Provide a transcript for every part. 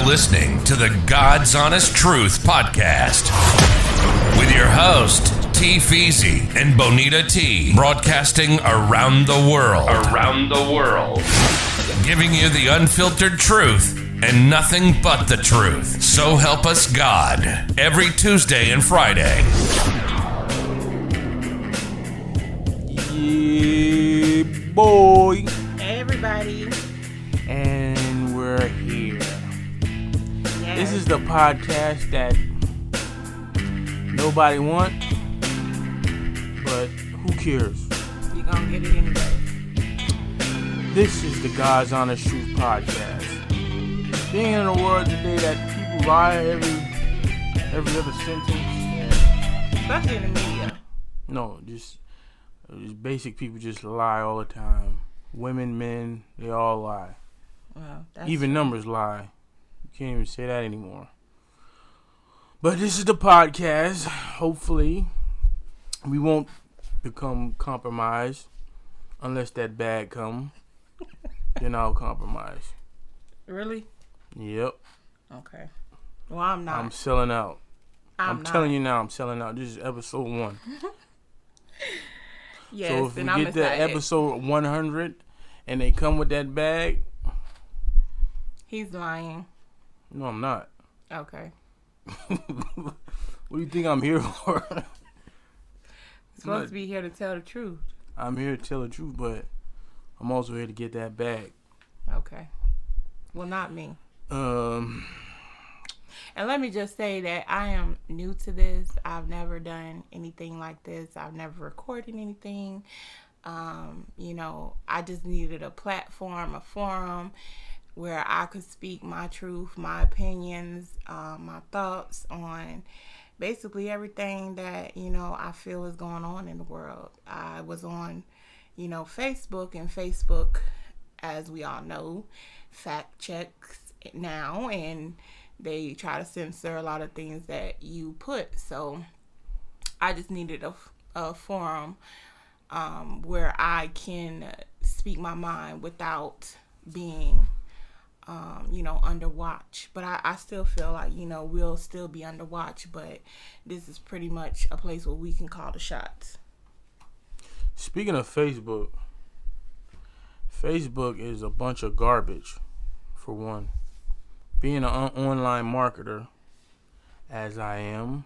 now listening to the God's Honest Truth Podcast with your host, T. Feezy and Bonita T, broadcasting around the world. Giving you the unfiltered truth and nothing but the truth. So help us God. Every Tuesday and Friday. Yeah, boy. Hey, everybody. And we're here. Yes. This is the podcast that nobody wants, but who cares? You gonna get it anyway. This is the God's Honest Truth Podcast. Being in a world today that people lie every other sentence. Especially in the media. No, just basic people just lie all the time. Women, men, they all lie. Well, that's Even numbers lie. You can't even say that anymore. But this is the podcast. Hopefully, we won't become compromised unless that bag come. Then I'll compromise. Really? Yep. Okay. Well, I'm not. I'm selling out. I'm not. telling you now, I'm selling out. This is episode 1. Yes, So if we and I'm get to excited. episode 100 and they come with that bag, He's lying. no, I'm not. Okay. What do you think I'm here for? You're supposed to be here to tell the truth. I'm here to tell the truth, but I'm also here to get that bag. Okay. Well, not me. And let me just say that I am new to this. I've never done anything like this. I've never recorded anything. I just needed a platform, a forum where I could speak my truth, my opinions, my thoughts on basically everything that, I feel is going on in the world. I was on, Facebook, and Facebook, as we all know, fact checks now, and they try to censor a lot of things that you put. So I just needed a forum where I can speak my mind without being, under watch. But I still feel like, we'll still be under watch. But this is pretty much a place where we can call the shots. Speaking of Facebook is a bunch of garbage, for one. Being an online marketer, as I am,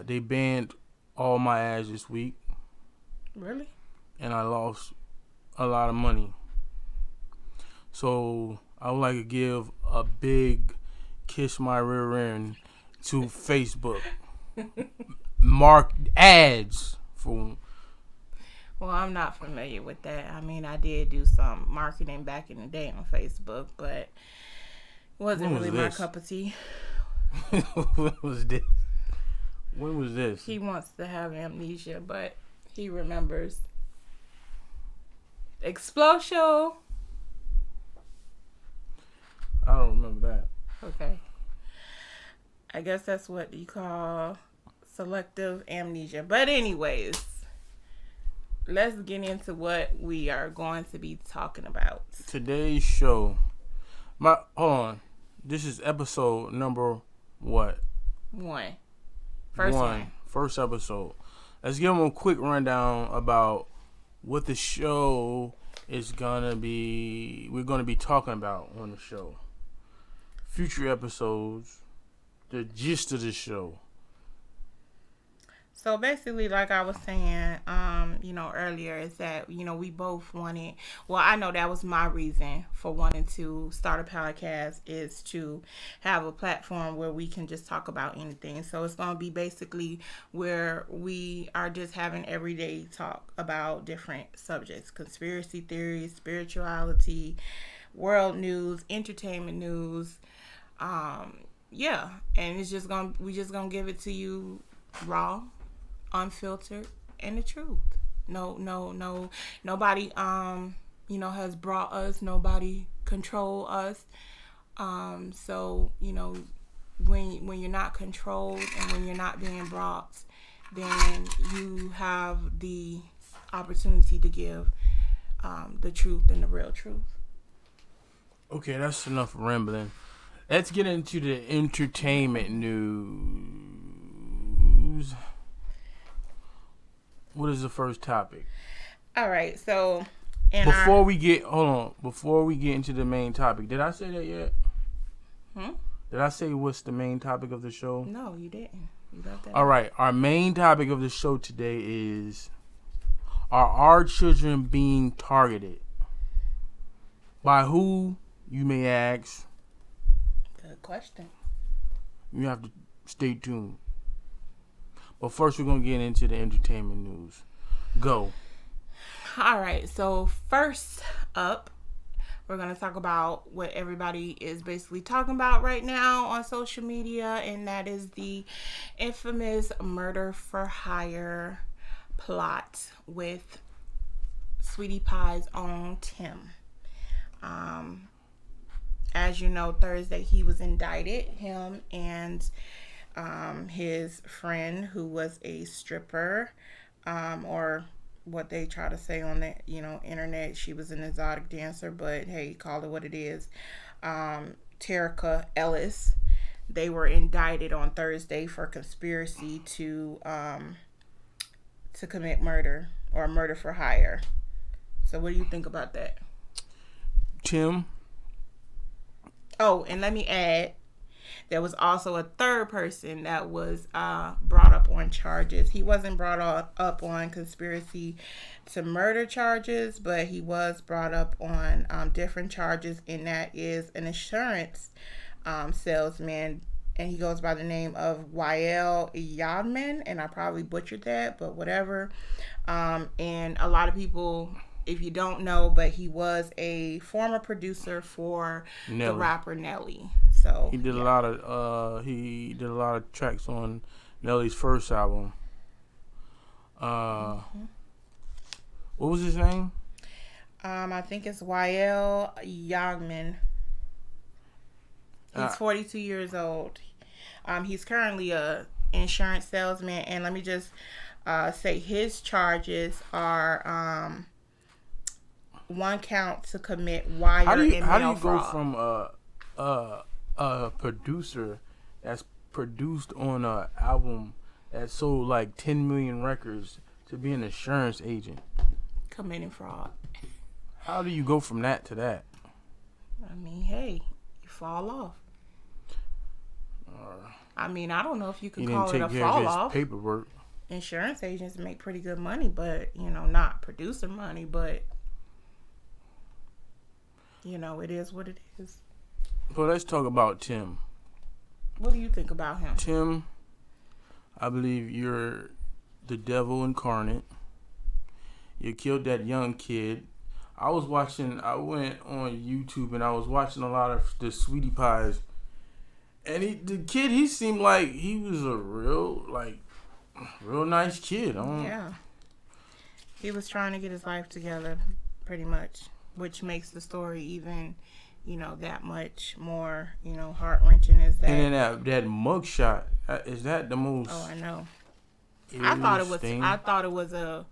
they banned all my ads this week. Really? And I lost a lot of money. So I would like to give a big kiss my rear end to Facebook. Mark ads for. Well, I'm not familiar with that. I mean, I did do some marketing back in the day on Facebook, but it wasn't really my cup of tea. When was this? When was this? He wants to have amnesia, but he remembers. Explosion. I don't remember that. Okay. I guess that's what you call selective amnesia. But anyways, let's get into what we are going to be talking about. Today's show. Hold on. This is episode number what? 1. First one. First episode. Let's give them a quick rundown about what the show is gonna be. We're gonna be talking about on the show. Future episodes. The gist of the show. So basically, like I was saying, earlier, is that, we both wanted, well, I know that was my reason for wanting to start a podcast, is to have a platform where we can just talk about anything. So it's going to be basically where we are just having everyday talk about different subjects: conspiracy theories, spirituality, world news, entertainment news. And we just gonna give it to you raw, unfiltered, and the truth. Nobody has brought us, nobody control us. So when you're not controlled and when you're not being brought, then you have the opportunity to give the truth and the real truth. Okay, that's enough rambling. Let's get into the entertainment news. What is the first topic? All right, so Before we get into the main topic, did I say that yet? Did I say what's the main topic of the show? No, you didn't. You left that. All right, our main topic of the show today is: are our children being targeted? By who, you may ask. Good question. You have to stay tuned. But first, we're going to get into the entertainment news. Go. All right, so first up, we're going to talk about what everybody is basically talking about right now on social media, and that is the infamous murder for hire plot with Sweetie Pie's own Tim. As you know, Thursday he was indicted, him and his friend who was a stripper, or what they try to say on the internet, she was an exotic dancer, but hey, call it what it is. Terica Ellis. They were indicted on Thursday for conspiracy to commit murder or murder for hire. So what do you think about that? Tim. Oh, and let me add, there was also a third person that was brought up on charges. He wasn't brought up on conspiracy to murder charges, but he was brought up on different charges, and that is an insurance salesman, and he goes by the name of Wael Yadman, and I probably butchered that, but whatever. And a lot of people, if you don't know, but he was a former producer for Nelly. the rapper Nelly. So he did a lot of tracks on Nelly's first album. What was his name? I think it's Wael Yagman. He's 42 years old. He's currently a insurance salesman, and let me just say his charges are one count to commit wire and mail fraud. How do you go from a producer that's produced on an album that sold like 10 million records to be an insurance agent? Committing fraud. How do you go from that to that? I mean, hey, you fall off. I mean, I don't know if you can call it a fall off. Paperwork. Insurance agents make pretty good money, but not producer money, but it is what it is. Well, let's talk about Tim. What do you think about him? Tim, I believe you're the devil incarnate. You killed that young kid. I went on YouTube and I was watching a lot of the Sweetie Pies. And the kid, he seemed like he was a real nice kid. Yeah. He was trying to get his life together, pretty much, which makes the story even, that much more, heart-wrenching. Is that? And then that mugshot, is that the most? Oh, I know. I thought it was a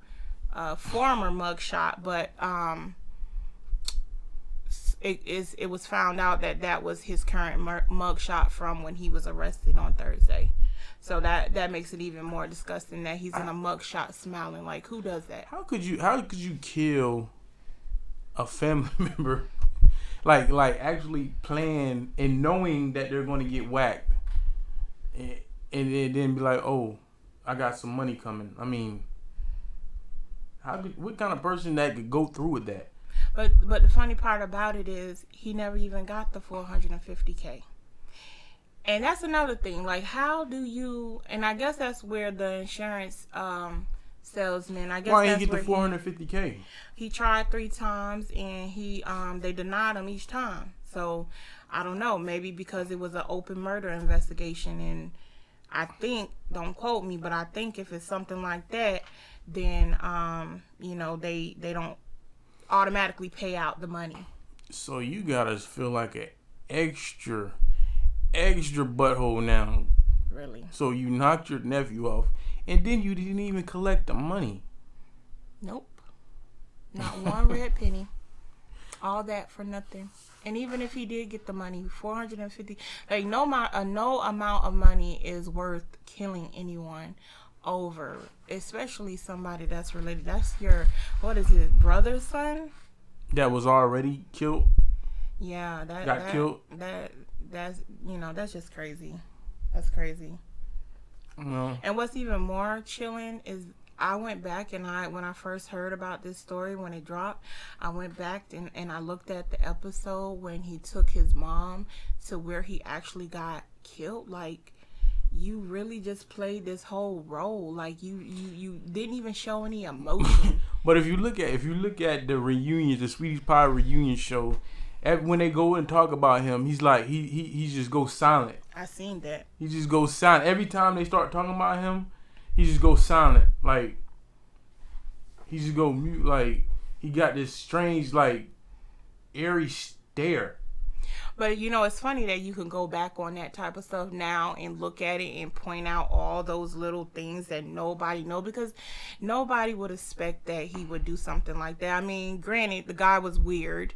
former mugshot, but it was found out that was his current mugshot from when he was arrested on Thursday. So that makes it even more disgusting that he's in a mugshot smiling. Like, who does that? How could you kill a family member? Like actually plan and knowing that they're going to get whacked, and then be like, oh, I got some money coming. I mean, what kind of person that could go through with that? But the funny part about it is he never even got the $450K. And that's another thing. Like, how do you? And I guess that's where the insurance salesman. I guess why that's he get the $450K? He tried 3 times and they denied him each time. So I don't know. Maybe because it was an open murder investigation, and I think, don't quote me, but I think if it's something like that, then they don't automatically pay out the money. So you gotta feel like an extra butthole now. Really? So you knocked your nephew off, and then you didn't even collect the money. Nope. Not one red penny. All that for nothing. And even if he did get the money, 450, like no amount of money is worth killing anyone over, especially somebody that's related. That's your, what is it, brother's son? That was already killed. Yeah, that got killed. That's that's just crazy. That's crazy. No. And what's even more chilling is I went back and when I first heard about this story when it dropped, I went back and I looked at the episode when he took his mom to where he actually got killed. Like, you really just played this whole role. Like you didn't even show any emotion. But if you look at the reunions, the Sweeties Pie reunion show, when they go and talk about him, he's like he just goes silent. I seen that. He just goes silent every time they start talking about him. He just goes silent, like he just go mute, like he got this strange, like eerie stare. But it's funny that you can go back on that type of stuff now and look at it and point out all those little things that nobody know, because nobody would expect that he would do something like that. I mean, granted, the guy was weird.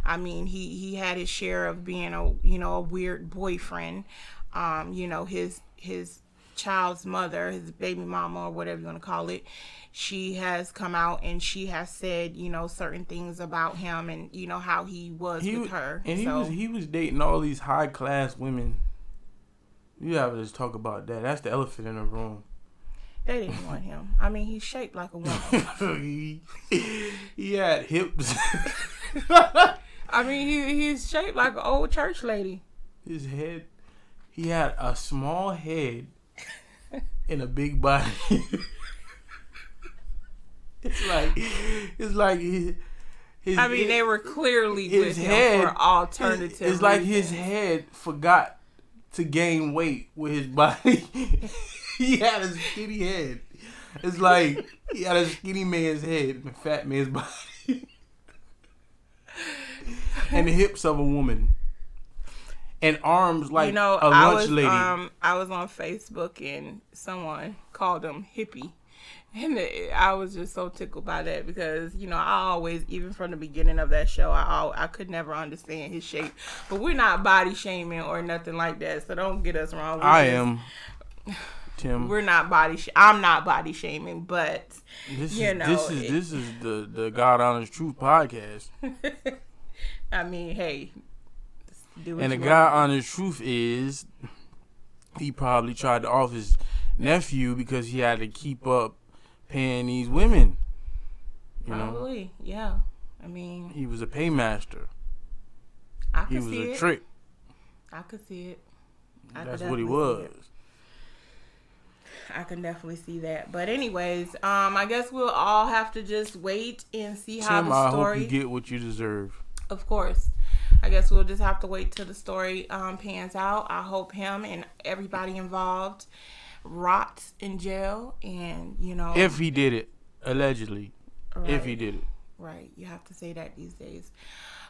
I mean, he had his share of being a weird boyfriend. His child's mother, his baby mama, or whatever you want to call it, she has come out and she has said, certain things about him and, how he was with her. And he was dating all these high class women. You have to just talk about that. That's the elephant in the room. They didn't want him. I mean, he's shaped like a woman. he had hips. I mean, he's shaped like an old church lady. His head, he had a small head and a big body. It's like his I mean, they were clearly with him for alternative It's like his head forgot to gain weight with his body. He had a skinny head. It's like he had a skinny man's head, a fat man's body. And the hips of a woman. And arms like a lunch lady. I was on Facebook and someone called him hippie. And I was just so tickled by that because, I always, even from the beginning of that show, I could never understand his shape. But we're not body shaming or nothing like that, so don't get us wrong. I am, Tim. We're not I'm not body shaming, but, this is the God Honest Truth Podcast. I mean, hey. And the God Honest Truth is he probably tried to off his nephew because he had to keep up paying these women. Probably, yeah. I mean, he was a paymaster. He was a trick. I could see it. That's what he was. I can definitely see that. But anyways, I guess we'll all have to just wait and see how the story. I hope you get what you deserve. Of course. I guess we'll just have to wait till the story pans out. I hope him and everybody involved rots in jail, and if he did it, allegedly. Right. If he did it. Right. You have to say that these days.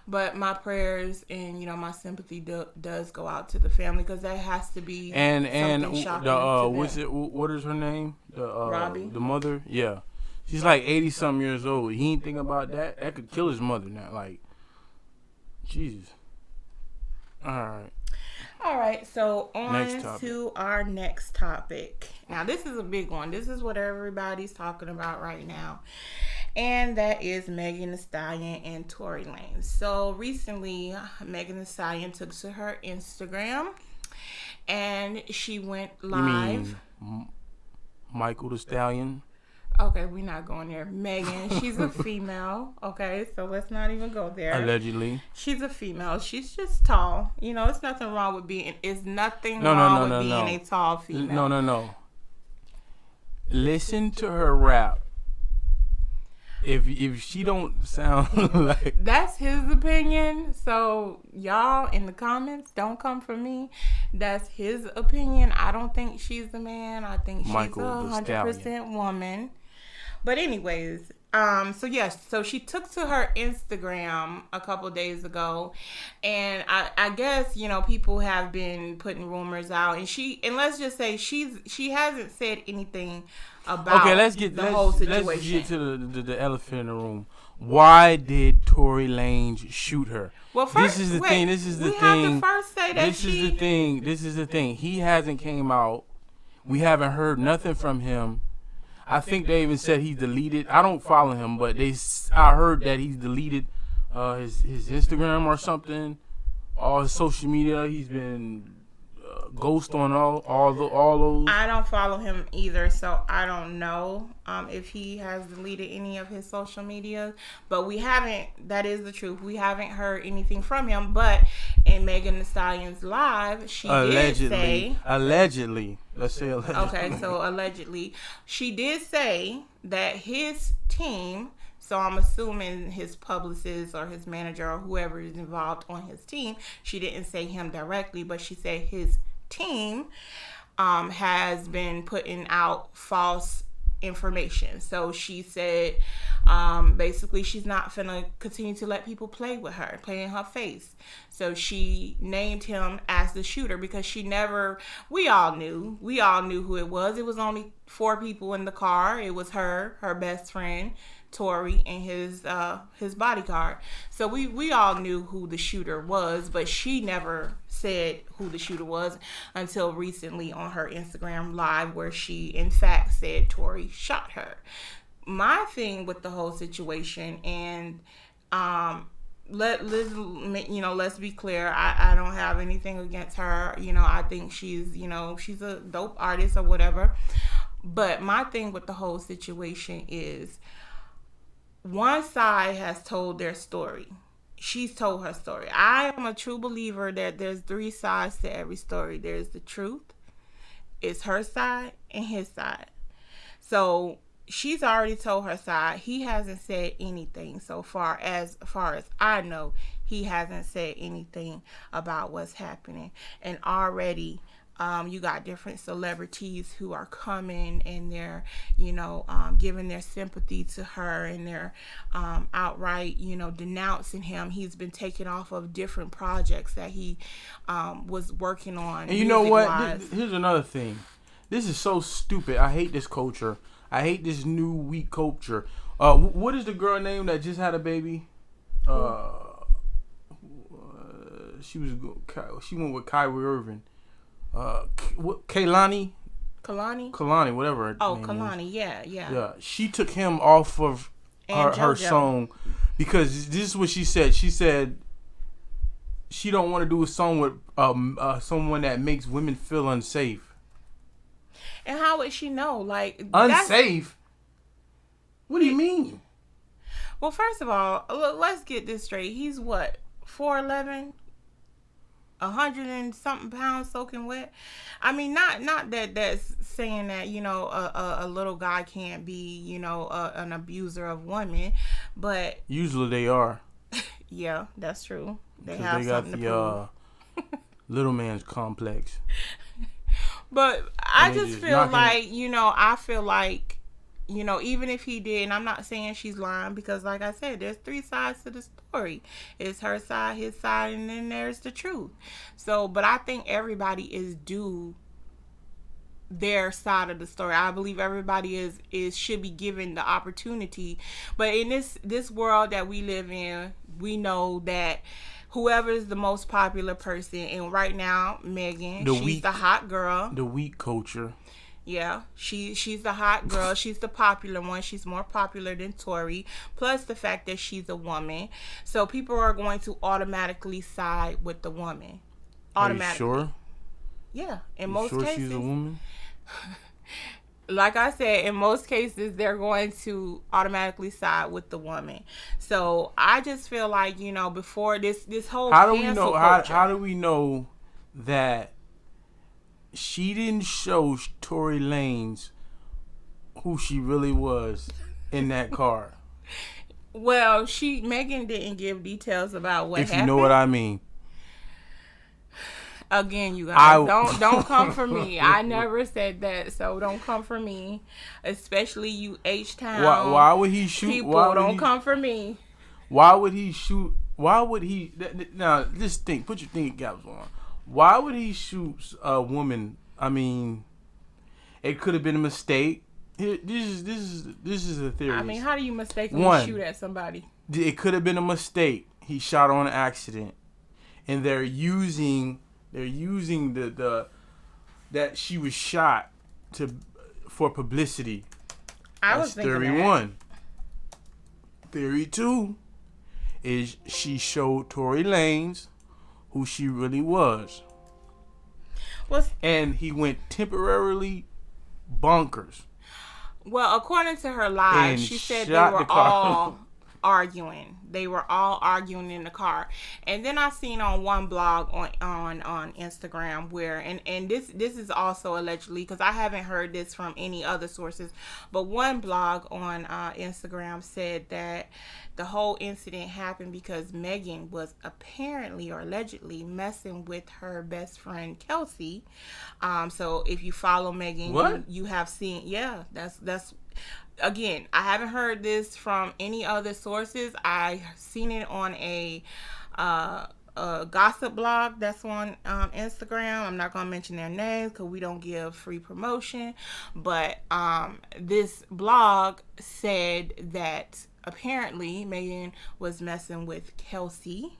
But my prayers and my sympathy does go out to the family, because that has to be something shocking to them. What is her name? Robbie. The mother. Yeah, she's like 80-something years old. He ain't thinking about that. That could kill his mother now. Like, Jesus. All right. So on to our next topic. Now, this is a big one. This is what everybody's talking about right now. And that is Megan Thee Stallion and Tory Lanez. So recently, Megan Thee Stallion took to her Instagram and she went live. You mean Michael the Stallion? Okay, we're not going there. Megan, she's a female. Okay, so let's not even go there. Allegedly. She's a female. She's just tall. It's nothing wrong with being. It's nothing wrong with being a tall female. No. Listen to her rap. If she don't sound like... That's his opinion. So, y'all in the comments, don't come for me. That's his opinion. I don't think she's the man. I think she's 100% woman. But anyways, so she took to her Instagram a couple days ago, and I guess people have been putting rumors out, and let's just say she hasn't said anything about the whole situation. Let's get to the elephant in the room. Why did Tory Lanez shoot her? Well, first, This is the wait, thing. This is the we thing. have to first say that This is the thing. This is the thing. He hasn't came out. We haven't heard nothing from him. I think they even said he deleted. I don't follow him, but I heard that he's deleted his Instagram or something. All his social media. He's been ghost on all those. I don't follow him either, so I don't know if he has deleted any of his social media. But we haven't. That is the truth. We haven't heard anything from him. But in Megan Thee Stallion's live, she did say allegedly. Let's say allegedly. Okay, so allegedly, she did say that his team. So I'm assuming his publicist or his manager or whoever is involved on his team. She didn't say him directly, but she said his team has been putting out false information. So she said basically she's not finna continue to let people play with her, play in her face. So she named him as the shooter because we all knew who it was. It was only 4 people in the car. It was her best friend, Tory, and his bodyguard. So we all knew who the shooter was, but she never said who the shooter was until recently on her Instagram live, where she in fact said Tory shot her. My thing with the whole situation, and let's be clear, I don't have anything against her. I think she's a dope artist or whatever. But my thing with the whole situation is, one side has told their story. She's told her story. I am a true believer that there's 3 sides to every story. There's the truth, it's her side, and his side. So she's already told her side. He hasn't said anything so far as I know. He hasn't said anything about what's happening. And already you got different celebrities who are coming and they're, giving their sympathy to her, and they're outright, denouncing him. He's been taken off of different projects that he was working on. And you know what? Here's another thing. This is so stupid. I hate this culture. I hate this new weak culture. What is the girl name that just had a baby? She went with Kyrie Irving. Kalani, whatever her name Kalani, is. yeah. She took him off of her song because this is what she said. She said she don't want to do a song with someone that makes women feel unsafe. And how would she know? Like, unsafe? What do you mean? Well, first of all, let's get this straight. He's what, 4'11"? 100 and something pounds soaking wet. I mean, not that that's saying that a little guy can't be an abuser of women, but usually they are. Yeah, that's true. They got the little man's complex. But I just feel like I feel like even if he did, and I'm not saying she's lying, because like I said, there's 3 sides to the story. It's her side, his side, and then there's the truth. So, but I think everybody is due their side of the story. I believe everybody should be given the opportunity. But in this world that we live in, we know that whoever is the most popular person, and right now, Megan, she's the hot girl. The weak culture. Yeah, she's the hot girl. She's the popular one. She's more popular than Tory. Plus the fact that she's a woman. So people are going to automatically side with the woman. Automatically. Are you sure? Yeah, in most cases. She's a woman? Like I said, in most cases, they're going to automatically side with the woman. So I just feel like, before this whole cancel culture. How do we know that she didn't show Tory Lanez who she really was in that car? Well, Megan didn't give details about what happened. If you know what I mean. Again, you guys, don't come for me. I never said that, so don't come for me. Especially you H-Town. Why would he shoot? People, don't come for me. Why would he shoot? Why would he? Now, just think. Put your thinking caps on. Why would he shoot a woman? I mean, it could have been a mistake. This is a theory. I mean, how do you mistakenly shoot at somebody? It could have been a mistake. He shot on accident, and they're using the that she was shot for publicity. That's theory that. 1. Theory 2 is she showed Tory Lanez who she really was. And he went temporarily bonkers. Well, according to her live, she said they were all arguing. They were all arguing in the car. And then I seen on one blog on Instagram where, and this is also allegedly, because I haven't heard this from any other sources, but one blog on Instagram said that the whole incident happened because Megan was apparently or allegedly messing with her best friend Kelsey. So if you follow Megan, you have seen, that's again, I haven't heard this from any other sources. I seen it on a gossip blog that's on Instagram. I'm not gonna mention their names because we don't give free promotion. But this blog said that apparently Megan was messing with Kelsey.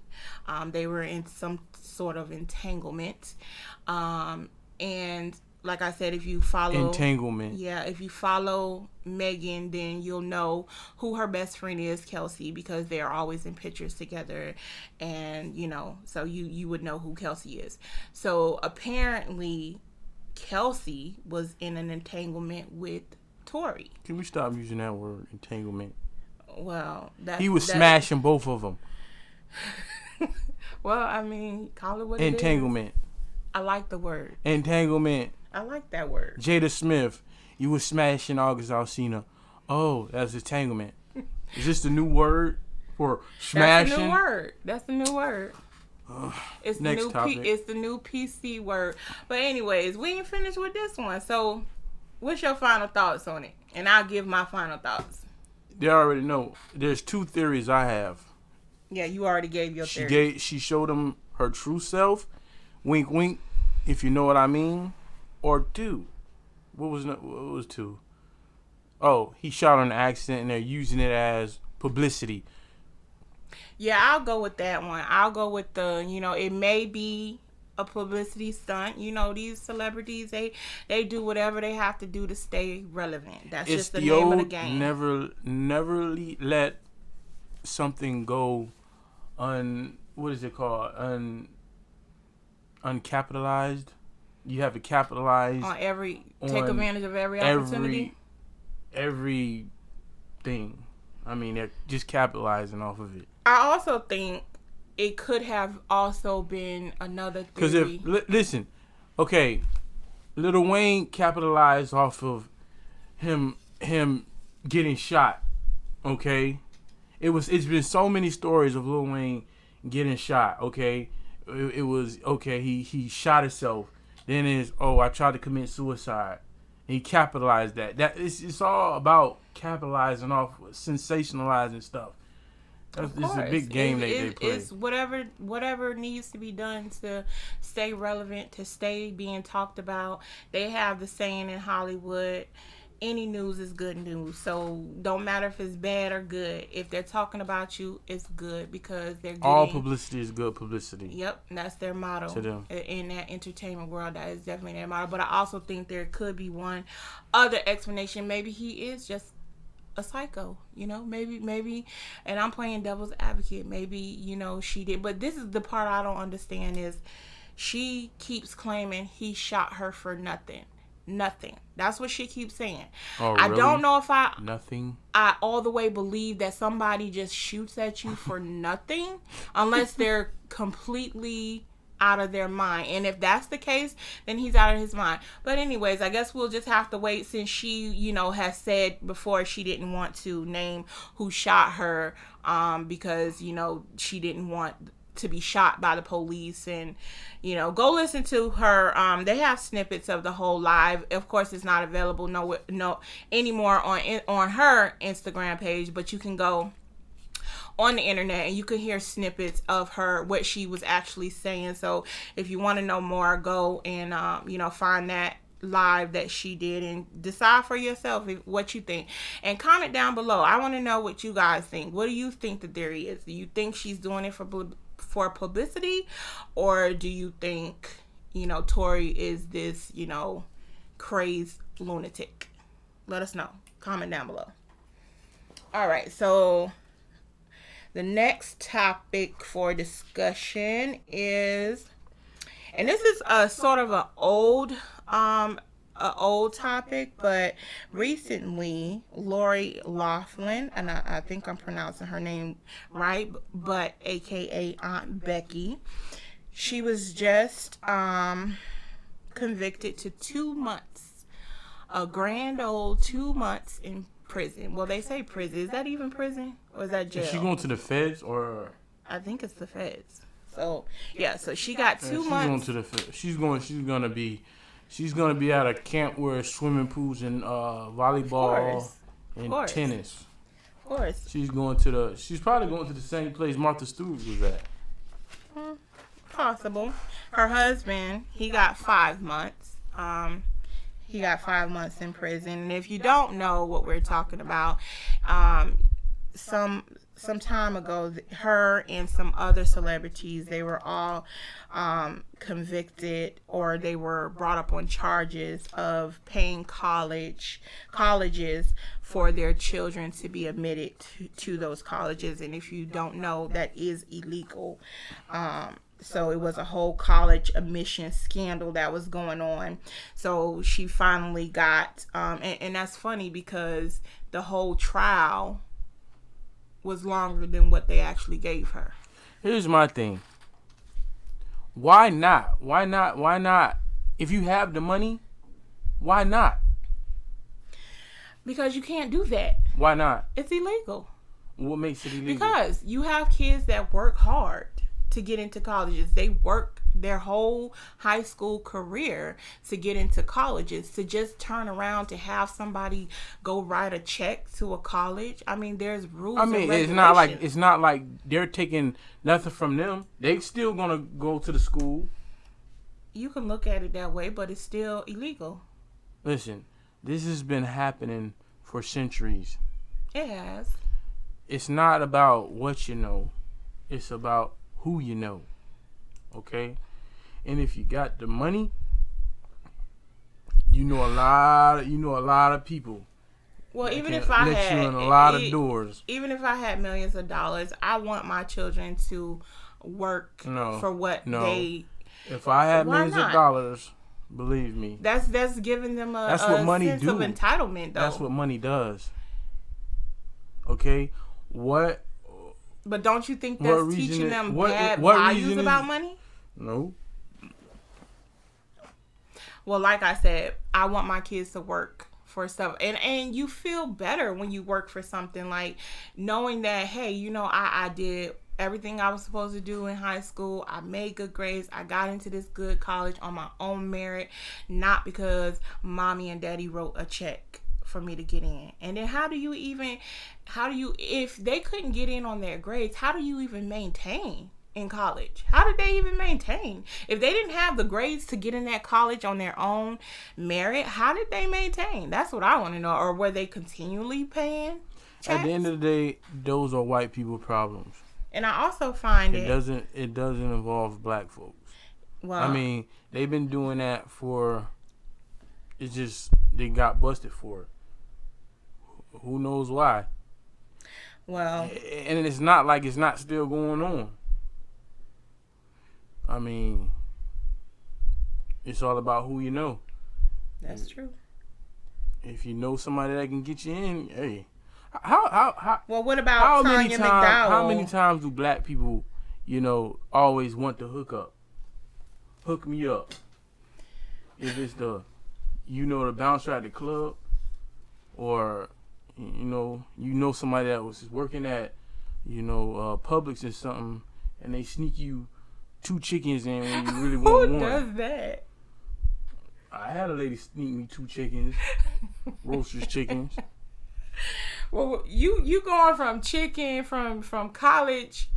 They were in some sort of entanglement, and like I said, if you follow entanglement, if you follow Megan, then you'll know who her best friend is, Kelsey, because they are always in pictures together, and so you would know who Kelsey is. So apparently, Kelsey was in an entanglement with Tory. Can we stop using that word, entanglement? Well, he was smashing both of them. Well, I mean, call it what it is. Entanglement. I like the word. Entanglement. I like that word. Jada Smith, you was smashing August Alsina. Oh, that's entanglement. Is this the new word for smashing? That's the new word. It's next topic. It's the new PC word. But anyways, we ain't finished with this one. So, what's your final thoughts on it? And I'll give my final thoughts. They already know. There's 2 theories I have. Yeah, you already gave your theory. She showed him her true self. Wink, wink, if you know what I mean. Or 2. What was 2? Oh, he shot on an accident and they're using it as publicity. Yeah, I'll go with that one. I'll go with the, it may be a publicity stunt. These celebrities, they do whatever they have to do to stay relevant. That's it's just the name of the game. Never let something go what is it called? Uncapitalized. You have to capitalize on take advantage of every opportunity. Everything. I mean, they're just capitalizing off of it. I also think it could have also been another theory. Because listen, okay, Lil Wayne capitalized off of him getting shot. Okay, it's been so many stories of Lil Wayne getting shot. Okay, it was okay. He shot himself. Then I tried to commit suicide. He capitalized that. It's all about capitalizing off, sensationalizing stuff. It's a big game they play. It's whatever needs to be done to stay relevant, to stay being talked about. They have the saying in Hollywood, any news is good news. So don't matter if it's bad or good. If they're talking about you, it's good because they're getting... All publicity is good publicity. Yep, that's their motto. To them. In that entertainment world, that is definitely their motto. But I also think there could be one other explanation. Maybe he is just a psycho, maybe, and I'm playing devil's advocate. Maybe, she did. But this is the part I don't understand is she keeps claiming he shot her for nothing. That's what she keeps saying. Oh, really? I don't know if I all the way believe that somebody just shoots at you for nothing unless they're completely out of their mind. And if that's the case, then he's out of his mind. But anyways, I guess we'll just have to wait since she, has said before she didn't want to name who shot her because, she didn't want to be shot by the police. And go listen to her. They have snippets of the whole live. Of course, it's not available no anymore on her Instagram page, but you can go on the internet and you can hear snippets of her, what she was actually saying. So if you want to know more, go and find that live that she did, and decide for yourself what you think, and comment down below. I want to know what you guys think. What do you think the theory is? Do you think she's doing it for publicity, or do you think, you know, Tory is this, you know, crazed lunatic? Let us know. Comment down below. All right, so the next topic for discussion is, and this is a sort of an old topic, but recently Lori Loughlin, and I think I'm pronouncing her name right, but AKA Aunt Becky, she was just convicted to 2 months, a grand old 2 months in prison. Well, they say prison. Is that even prison, or is that jail? Is she going to the feds, or? I think it's the feds. So yeah, so she got 2 months. She's gonna be at a camp where swimming pools and volleyball and tennis. Of course. She's probably going to the same place Martha Stewart was at. Possible. Her husband, he got 5 months. He got 5 months in prison. And if you don't know what we're talking about, some time ago, her and some other celebrities, they were all convicted, or they were brought up on charges of paying colleges for their children to be admitted to those colleges. And if you don't know, that is illegal. So it was a whole college admission scandal that was going on. So she finally got, and that's funny because the whole trial was longer than what they actually gave her. Here's my thing. Why not? Why not? Why not? If you have the money, why not? Because you can't do that. Why not? It's illegal. What makes it illegal? Because you have kids that work hard to get into colleges. They work their whole high school career to get into colleges. To just turn around to have somebody go write a check to a college. I mean, there's rules. I mean, it's not like they're taking nothing from them. They still gonna go to the school. You can look at it that way, but it's still illegal. Listen, this has been happening for centuries. It has. It's not about what you know. It's about who you know. Okay? And if you got the money, you know a lot of people. Well, even if I had you in a lot of doors. Even if I had millions of dollars, I want my children to work for what they. If I had millions of dollars, believe me, that's giving them a sense of entitlement, though. That's what money does. Okay, what? But don't you think that's teaching them bad values about money? No. Well, like I said, I want my kids to work for stuff. And you feel better when you work for something, like knowing that, hey, you know, I did everything I was supposed to do in high school. I made good grades. I got into this good college on my own merit, not because mommy and daddy wrote a check for me to get in. And then if they couldn't get in on their grades, how do you even maintain in college? How did they even maintain? If they didn't have the grades to get in that college on their own merit, how did they maintain? That's what I want to know. Or were they continually paying checks? At the end of the day, those are white people problems. And I also find it doesn't involve black folks. Well, I mean, they've been doing that for, it's just they got busted for it. Who knows why? Well, and it's not like it's not still going on. I mean, it's all about who you know. That's true. If you know somebody that can get you in, hey. How well, what about Tanya McDowell? How many times do black people, always want to hook up? Hook me up. If it's the bouncer at the club, or somebody that was working at Publix or something, and they sneak you 2 chickens in when you really want one. Who does that? I had a lady sneak me 2 chickens, roasters chickens. Well, you going from chicken from college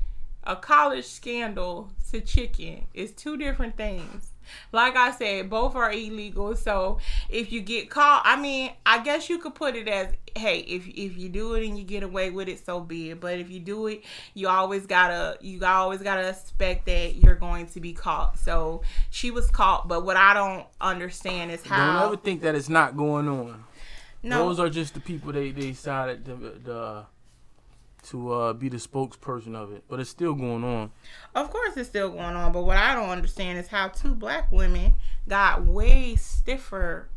a college scandal to chicken is two different things. Like I said, both are illegal. So if you get caught, I mean, I guess you could put it as, hey, if you do it and you get away with it, so be it. But if you do it, you always gotta expect that you're going to be caught. So she was caught, but what I don't understand is how. Don't ever think that it's not going on. No. Those are just the people they decided to be the spokesperson of it, but it's still going on. Of course it's still going on, but what I don't understand is how two black women got way stiffer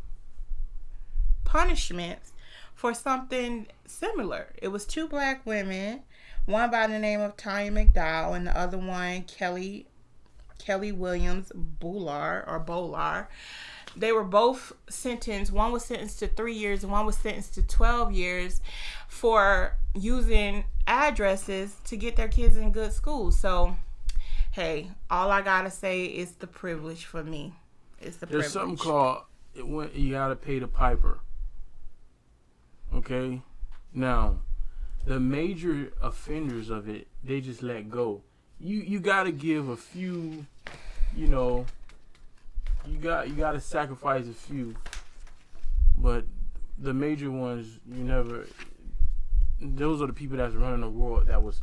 punishments for something similar. It was two black women, one by the name of Tanya McDowell and the other one Kelly Williams Bolar. They were both sentenced. One was sentenced to 3 years and one was sentenced to 12 years for using addresses to get their kids in good schools. So, hey, all I gotta say is the privilege for me. It's the privilege. There's something called you gotta pay the piper. Okay? Now, the major offenders of it, they just let go. You gotta give a few, you gotta sacrifice a few. But the major ones, those are the people that's running the world that was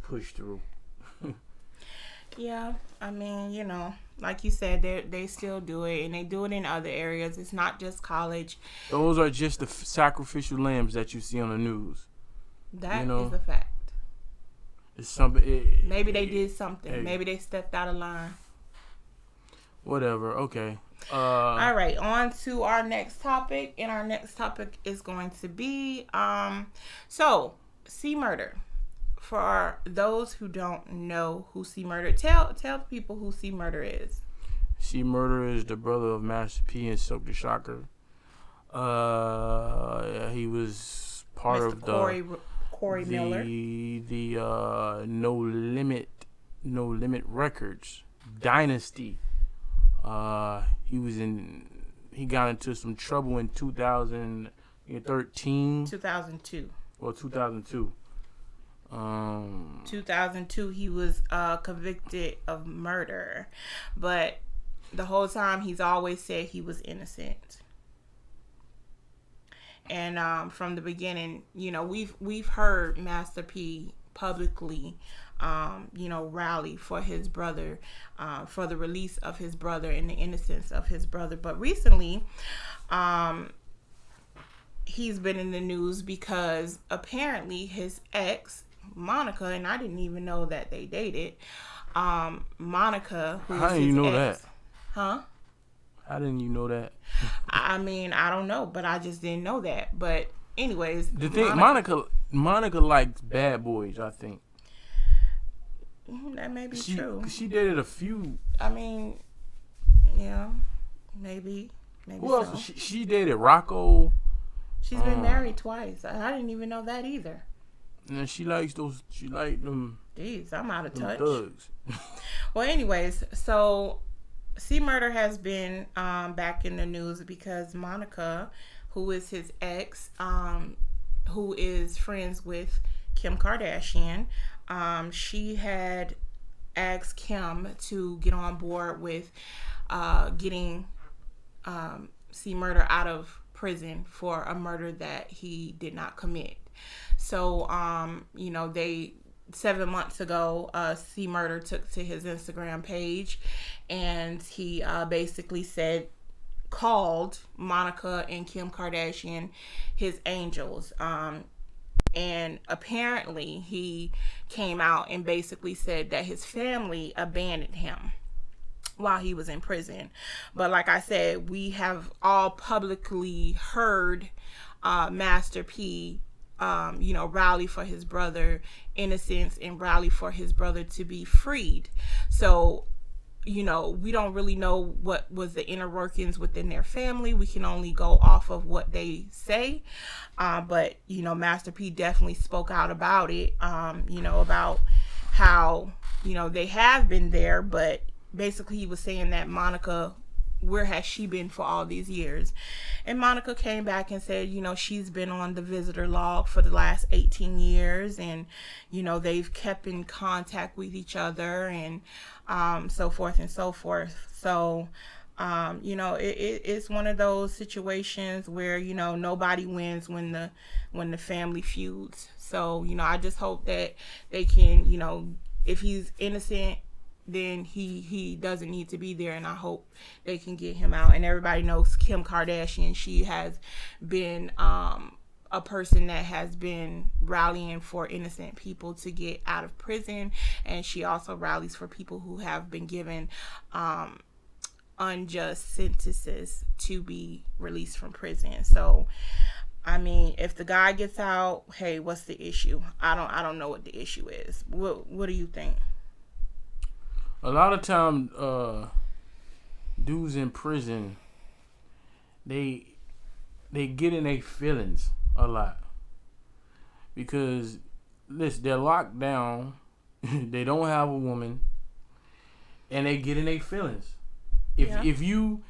pushed through. Yeah, I mean, like you said, they still do it, and they do it in other areas. It's not just college. Those are just the sacrificial lambs that you see on the news. That is a fact. It's something. Maybe they did something. Hey. Maybe they stepped out of line. Whatever. Okay. All right. On to our next topic, and our next topic is going to be C Murder. For those who don't know who C Murder, tell people who C Murder is. C Murder is the brother of Master P and Silk the Shocker. He was part of Corey Miller. The No Limit Records Dynasty. He got into some trouble in 2013. 2002. Well, 2002. 2002, he was convicted of murder, but the whole time he's always said he was innocent. And from the beginning, we've heard Master P publicly, rally for his brother, for the release of his brother and the innocence of his brother. But recently, he's been in the news because apparently his ex, Monica, and I didn't even know that they dated. Monica, who How did you know ex, that? Huh? How didn't you know that? I mean, I don't know, but I just didn't know that. But anyways, The thing, Monica likes bad boys, I think. That may be true. She dated a few. I mean, yeah, maybe. Who else? So. She dated Rocco. She's been married twice. I didn't even know that either. And she likes those. She like them. Jeez, I'm out of touch. Thugs. Well, anyways, so C Murder has been back in the news because Monica, who is his ex, who is friends with Kim Kardashian, she had asked Kim to get on board with getting C Murder out of prison for a murder that he did not commit. So, 7 months ago, C Murder took to his Instagram page and he basically called Monica and Kim Kardashian his angels. And apparently he came out and basically said that his family abandoned him while he was in prison. But like I said, we have all publicly heard Master P rally for his brother innocence and rally for his brother to be freed. So, we don't really know what was the inner workings within their family. We can only go off of what they say. But, Master P definitely spoke out about it, about how, they have been there. But basically he was saying that Monica where has she been for all these years? And Monica came back and said, she's been on the visitor log for the last 18 years, and they've kept in contact with each other, and so forth and so forth. So it's one of those situations where nobody wins when the family feuds. So I just hope that they can, if he's innocent, then he doesn't need to be there, and I hope they can get him out. And everybody knows Kim Kardashian. She has been a person that has been rallying for innocent people to get out of prison, and she also rallies for people who have been given unjust sentences to be released from prison. So if the guy gets out, hey, what's the issue? I don't know what the issue is. What do you think? A lot of time, dudes in prison, they get in their feelings a lot, because listen, they're locked down, they don't have a woman, and they get in their feelings. If you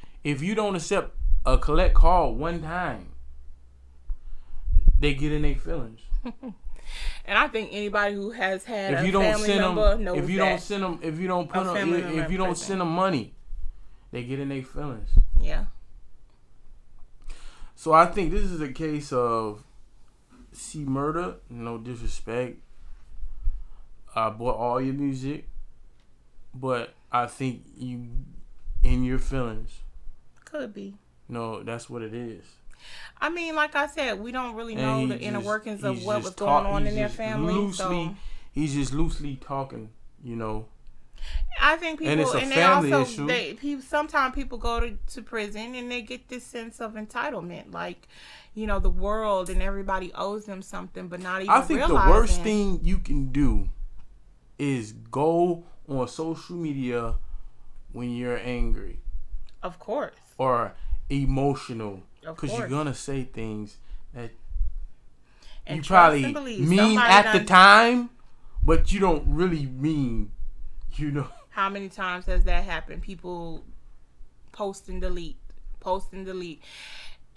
don't accept a collect call one time, they get in their feelings. And I think anybody who has had a family member knows that. If you don't send them money, they get in their feelings. Yeah. So I think this is a case of murder. No disrespect. I bought all your music, but I think you in your feelings. Could be. No, that's what it is. Like I said, we don't really know the inner workings of what was going on in their family. He's just loosely talking, I think people, and it's a and family they also, issue. Sometimes people go to prison and they get this sense of entitlement, like, the world and everybody owes them something, but not even I think realizing. The worst thing you can do is go on social media when you're angry. Of course. Or emotional. Because you're going to say things that you probably mean at the time, but you don't really mean, How many times has that happened? People post and delete.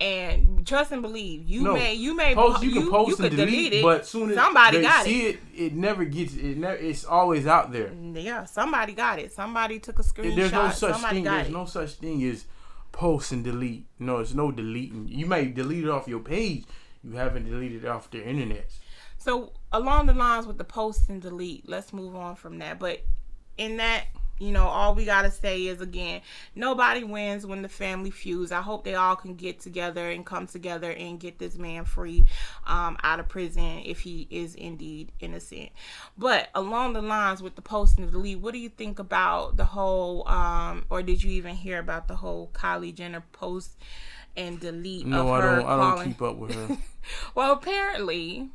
And trust and believe, you can post and delete it, but soon as somebody got it. It's always out there. Yeah, somebody got it. Somebody took a screenshot. There's no such thing as post and delete. No, it's no deleting. You may delete it off your page. You haven't deleted it off the internet. So along the lines with the post and delete, let's move on from that. But in that, all we gotta say is, again, nobody wins when the family feuds. I hope they all can get together and come together and get this man free out of prison if he is indeed innocent. But along the lines with the post and delete, what do you think about the whole, or did you even hear about the whole Kylie Jenner post and delete of her? No, I don't keep up with her. Well, apparently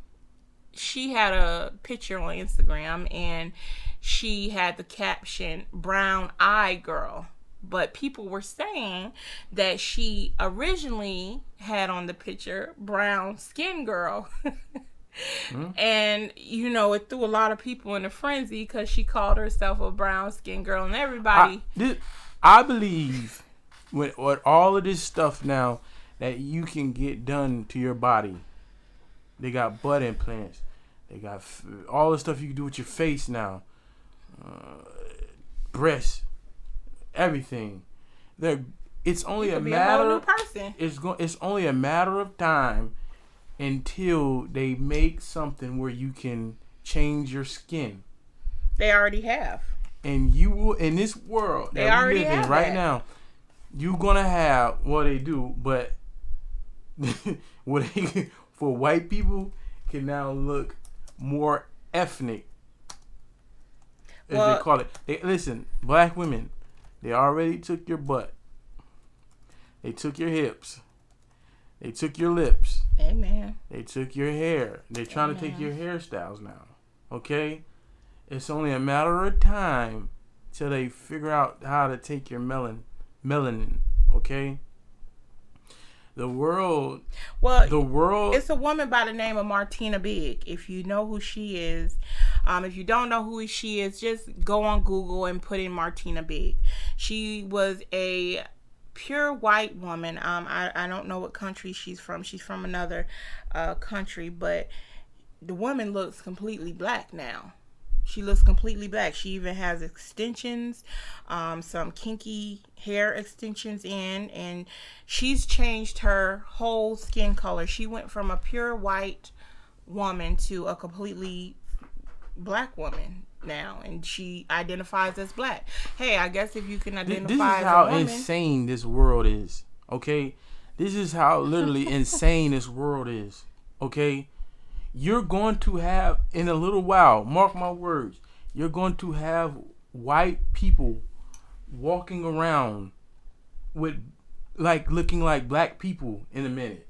she had a picture on Instagram and she had the caption "Brown Eye Girl," but people were saying that she originally had on the picture "Brown Skin Girl." And it threw a lot of people in a frenzy because she called herself a brown skin girl, and everybody. I believe with all of this stuff now that you can get done to your body. They got butt implants. They got all the stuff you can do with your face now. Breasts, everything. It's only a matter of person. It's only a matter of time until they make something where you can change your skin. They already have. And you will, in this world that we live in right now, you're gonna have they do, but for white people can now look more ethnic. As they call it. Listen, black women, they already took your butt. They took your hips. They took your lips. Amen. They took your hair. They're trying to take your hairstyles now. Okay? It's only a matter of time till they figure out how to take your melanin. Okay? The world. It's a woman by the name of Martina Big. If you know who she is, if you don't know who she is, just go on Google and put in Martina Big. She was a pure white woman. I don't know what country she's from. She's from another country, but the woman looks completely black now. She looks completely black. She even has extensions, some kinky hair extensions and she's changed her whole skin color. She went from a pure white woman to a completely black woman now, and she identifies as black. Hey, I guess if you can identify this is as how a woman, insane this world is. Okay, this is how literally insane this world is. Okay. You're going to have, in a little while, mark my words, you're going to have white people walking around with, like, looking like black people in a minute.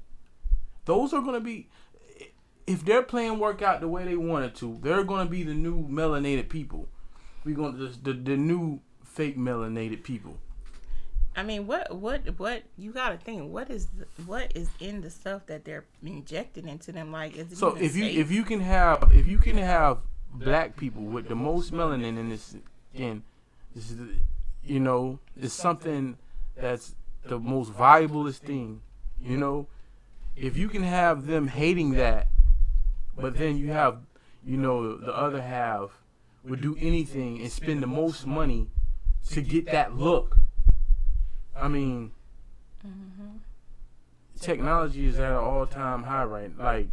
Those are going to be, if they're playing work out the way they wanted to, they're going to be the new melanated people. We're going to, the new fake melanated people. I mean, what you gotta think? What is in the stuff that they're injecting into them? Like, is it so even safe? if you can have black people with the most melanin in this skin, this is, you know, it's something that's the most valuablest thing. You know, if you can have them hating that, but then you have, you know, the other half would do anything and spend the most money to get that look. I mean, technology is at an all-time high, right? Like,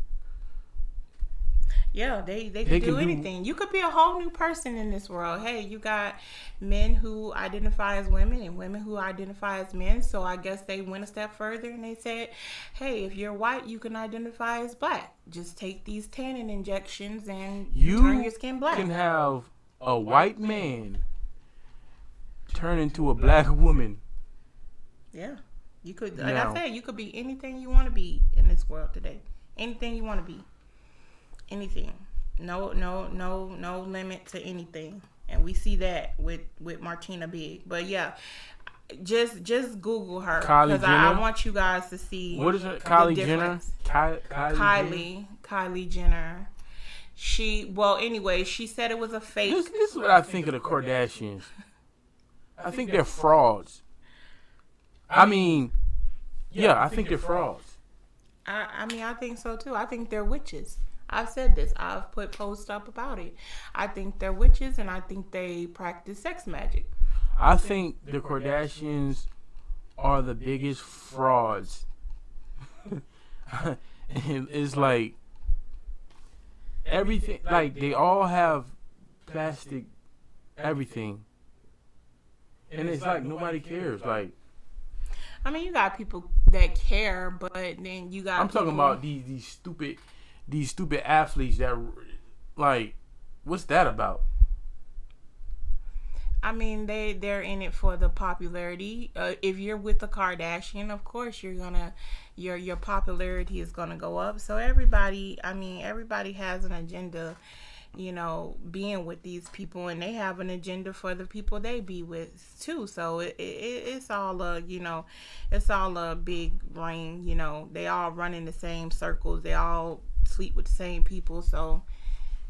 yeah, they can do anything. You could be a whole new person in this world. Hey, you got men who identify as women and women who identify as men. So I guess they went a step further and they said, hey, if you're white, you can identify as black. Just take these tannin injections and you turn your skin black. You can have a white man turn into a black woman. Yeah, you could. Like I said, you could be anything you want to be in this world today. Anything you want to be. Anything. No limit to anything. And we see that with Martina Big. But yeah, just Google her because I want you guys to see. What is her? Kylie Jenner. Kylie Jenner. She said it was a fake. This is what I think of the Kardashians. I think they're frauds. I mean, yeah, I think they're frauds. I mean, I think so too. I think they're witches. I've said this. I've put posts up about it. I think they're witches, and I think they practice sex magic. I think the Kardashians are the biggest frauds. And it's like everything. Like, they all have plastic everything, and it's like nobody cares. Like, I mean, you got people that care, but then you got. I'm talking about these stupid athletes that, like, what's that about? I mean, they're in it for the popularity. If you're with the Kardashian, of course your popularity is gonna go up. So everybody has an agenda, you know, being with these people, and they have an agenda for the people they be with too. So it's all it's all a big ring. You know, they all run in the same circles. They all sleep with the same people. So,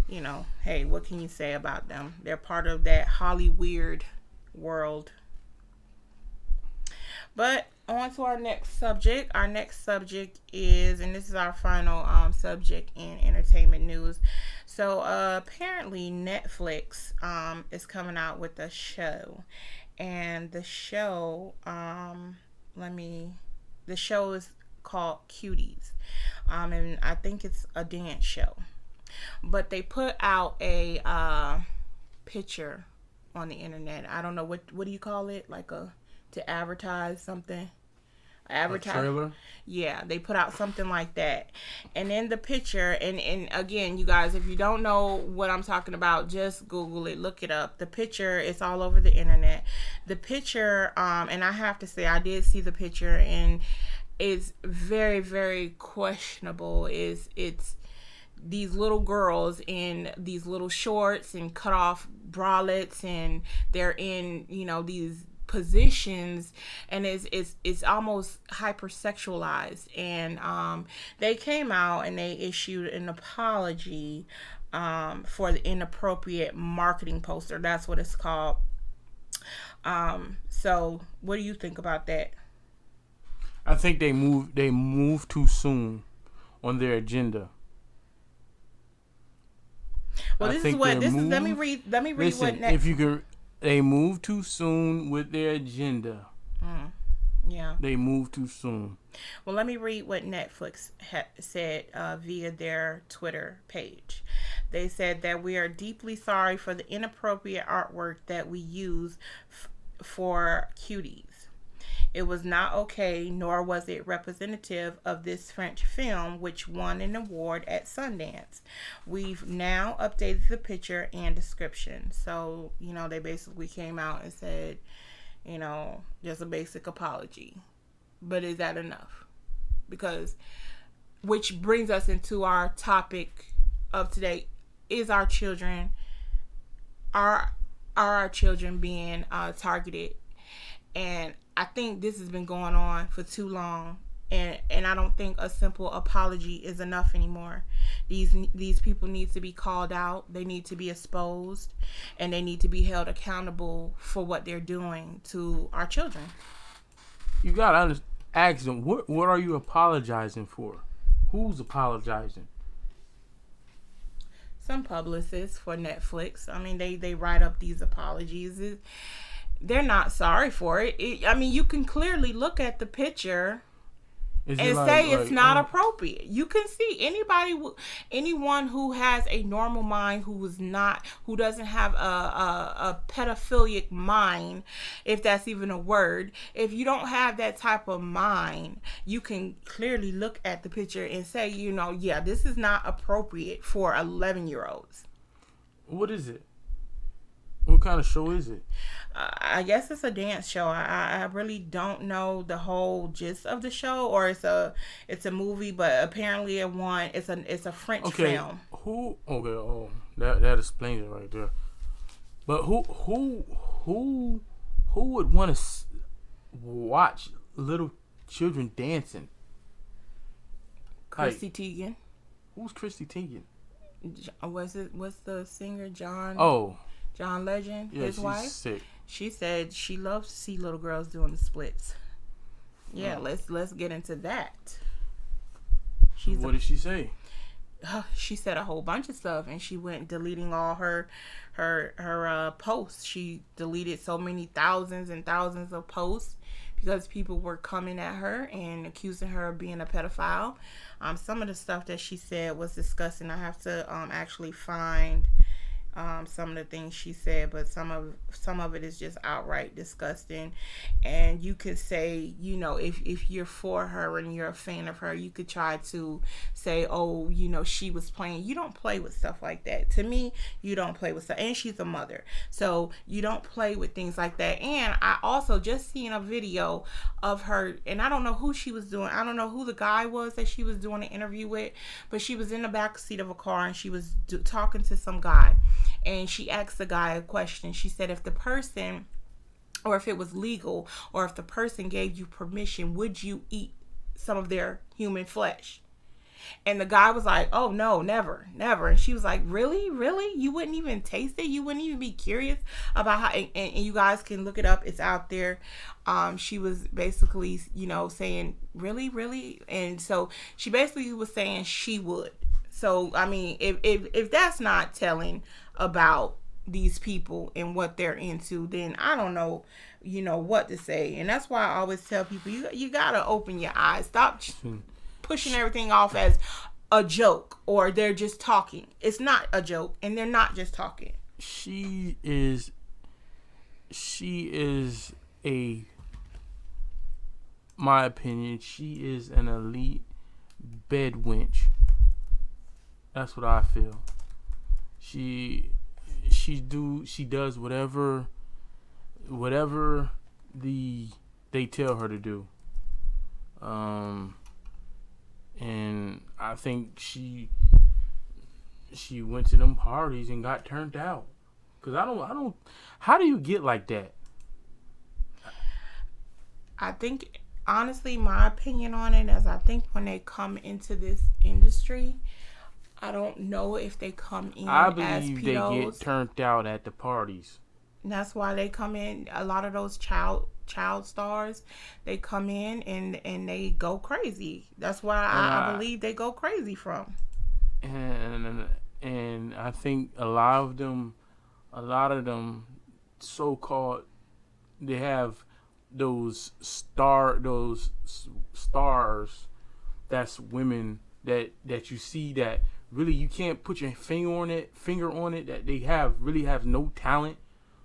you know, hey, what can you say about them? They're part of that Hollyweird world. But on to our next subject. Our next subject is, and this is our final subject in entertainment news. So apparently Netflix is coming out with a show, and the show the show is called Cuties, and I think it's a dance show. But they put out a picture on the internet. I don't know what do you call it? Like to advertise something. A trailer? Yeah, they put out something like that. And in the picture, and again, you guys, if you don't know what I'm talking about, just Google it, look it up. The picture is all over the internet. The picture, and I have to say, I did see the picture, and it's very, very questionable. It's these little girls in these little shorts and cut off bralettes, and they're in, you know, these positions, and it's almost hypersexualized. And they came out and they issued an apology for the inappropriate marketing poster. That's what it's called. So what do you think about that? I think they move too soon on their agenda. Well, let me read listen, what next. If you can, they move too soon with their agenda. Yeah. They move too soon. Well, let me read what Netflix said via their Twitter page. They said that we are deeply sorry for the inappropriate artwork that we use for cuties. It was not okay, nor was it representative of this French film, which won an award at Sundance. We've now updated the picture and description. So, they basically came out and said, just a basic apology. But is that enough? Which brings us into our topic of today. Is our children, are our children being targeted? And I think this has been going on for too long, and I don't think a simple apology is enough anymore. These people need to be called out. They need to be exposed, and they need to be held accountable for what they're doing to our children. You gotta ask them, what are you apologizing for? Who's apologizing? Some publicists for Netflix. I mean, they write up these apologies. They're not sorry for it. You can clearly look at the picture and say it's not appropriate. You can see anyone who has a normal mind, who doesn't have a pedophilic mind, if that's even a word. If you don't have that type of mind, you can clearly look at the picture and say, yeah, this is not appropriate for 11-year-olds. What is it? What kind of show is it? I guess it's a dance show. I really don't know the whole gist of the show, or it's a movie, but apparently it's a French film. That explains it right there. But who would want to watch little children dancing? Chrissy Teigen. Who's Chrissy Teigen? What's the singer John? Oh. John Legend, yeah, his wife. Sick. She said she loves to see little girls doing the splits. Yeah, let's get into that. What did she say? She said a whole bunch of stuff, and she went deleting all her posts. She deleted so many thousands and thousands of posts because people were coming at her and accusing her of being a pedophile. Some of the stuff that she said was disgusting. I have to actually find some of the things she said, but some of it is just outright disgusting. And you could say, if you're for her and you're a fan of her, you could try to say, oh, she was playing. You don't play with stuff like that. To me, you don't play with stuff. And she's a mother, so you don't play with things like that. And I also just seen a video of her, and I don't know who she was doing. I don't know who the guy was that she was doing an interview with, but she was in the back seat of a car and she was talking to some guy. And she asked the guy a question. She said, if the person, or if it was legal, or if the person gave you permission, would you eat some of their human flesh? And the guy was like, oh, no, never. And she was like, really? You wouldn't even taste it? You wouldn't even be curious about how, and you guys can look it up. It's out there. She was basically, saying, really? And so she basically was saying she would. So, I mean, if that's not telling about these people and what they're into, then I don't know, what to say. And that's why I always tell people, you gotta open your eyes. Stop pushing everything off as a joke, or they're just talking. It's not a joke, and they're not just talking. She is my opinion, she is an elite bed wench. That's what I feel. She does whatever they tell her to do. And I think she went to them parties and got turned out. Cause I don't. How do you get like that? I think, honestly, my opinion on it is, I think when they come into this industry, I don't know if they come in as pedos. I believe they get turned out at the parties. And that's why they come in. A lot of those child stars, they come in and they go crazy. That's why I believe they go crazy from. And I think a lot of them so-called, they have those stars that's women that you see that really you can't put your finger on it, that they really have no talent,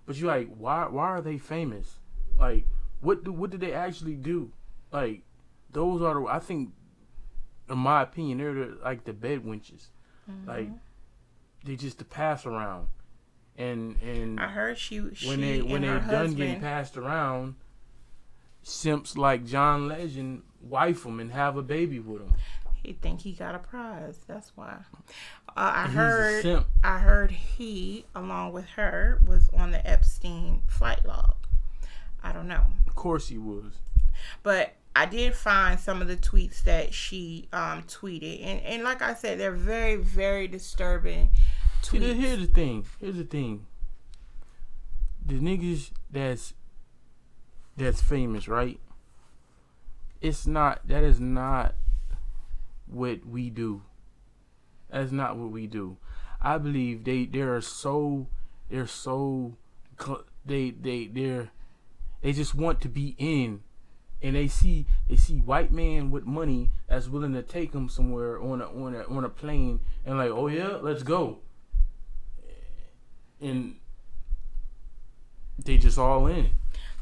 but you're like, why are they famous? Like, what did they actually do? Like, those are I think, in my opinion, they're like the bed wenches. Like, they just to pass around. And I heard when they done getting passed around, simps like John Legend wife them and have a baby with them. He think he got a prize. That's why. He's a simp. I heard he, along with her, was on the Epstein flight log. I don't know. Of course he was. But I did find some of the tweets that she tweeted, and like I said, they're very, very disturbing tweets. See, here's the thing. The niggas that's famous, right? That is not what we do. That's not what we do. I believe they just want to be in, and they see white man with money that's willing to take them somewhere on a plane, and like, oh yeah, let's go, and they just all in.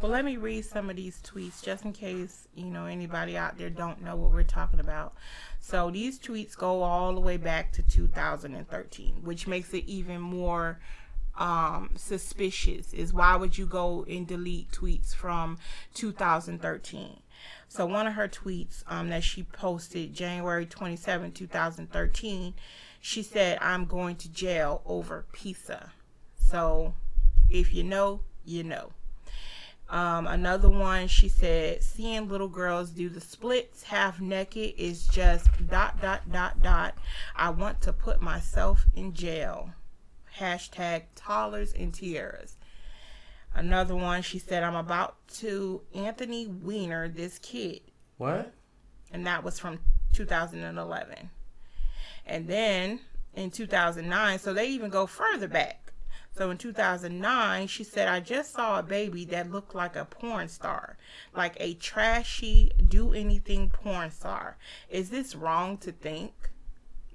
Well, let me read some of these tweets just in case, anybody out there don't know what we're talking about. So these tweets go all the way back to 2013, which makes it even more suspicious. Is why would you go and delete tweets from 2013? So one of her tweets that she posted January 27, 2013, she said, "I'm going to jail over pizza." So if you know, you know. Another one, she said, "Seeing little girls do the splits half naked is just ... I want to put myself in jail. Hashtag toddlers and tiaras." Another one, she said, "I'm about to Anthony Weiner this kid." What? And that was from 2011. And then in 2009, so they even go further back. So in 2009, she said, "I just saw a baby that looked like a porn star, like a trashy, do-anything porn star. Is this wrong to think?"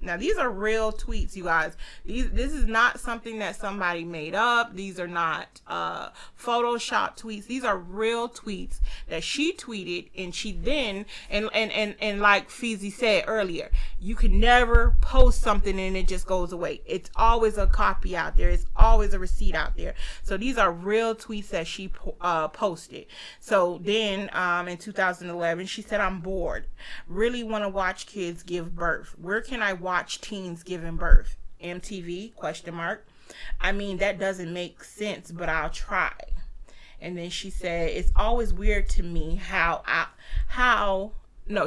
Now, these are real tweets, you guys. This is not something that somebody made up. These are not Photoshop tweets. These are real tweets that she tweeted, and she then, and like Feezy said earlier, you can never post something and it just goes away. It's always a copy out there. It's always a receipt out there. So these are real tweets that she posted. So then in 2011, she said, "I'm bored. Really want to watch kids give birth. Where can I watch teens giving birth? MTV ? I mean, that doesn't make sense, but I'll try." And then she said, "It's always weird to me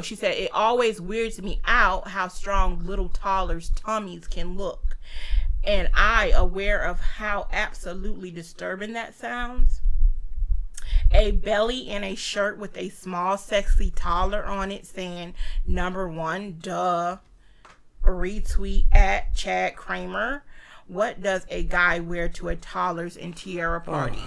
she said, it always weirds me out how strong little toddlers' tummies can look. And I aware of how absolutely disturbing that sounds. A belly and a shirt with a small sexy toddler on it saying, number one, duh. Retweet at Chad Kramer. What does a guy wear to a toddlers and tiara party?"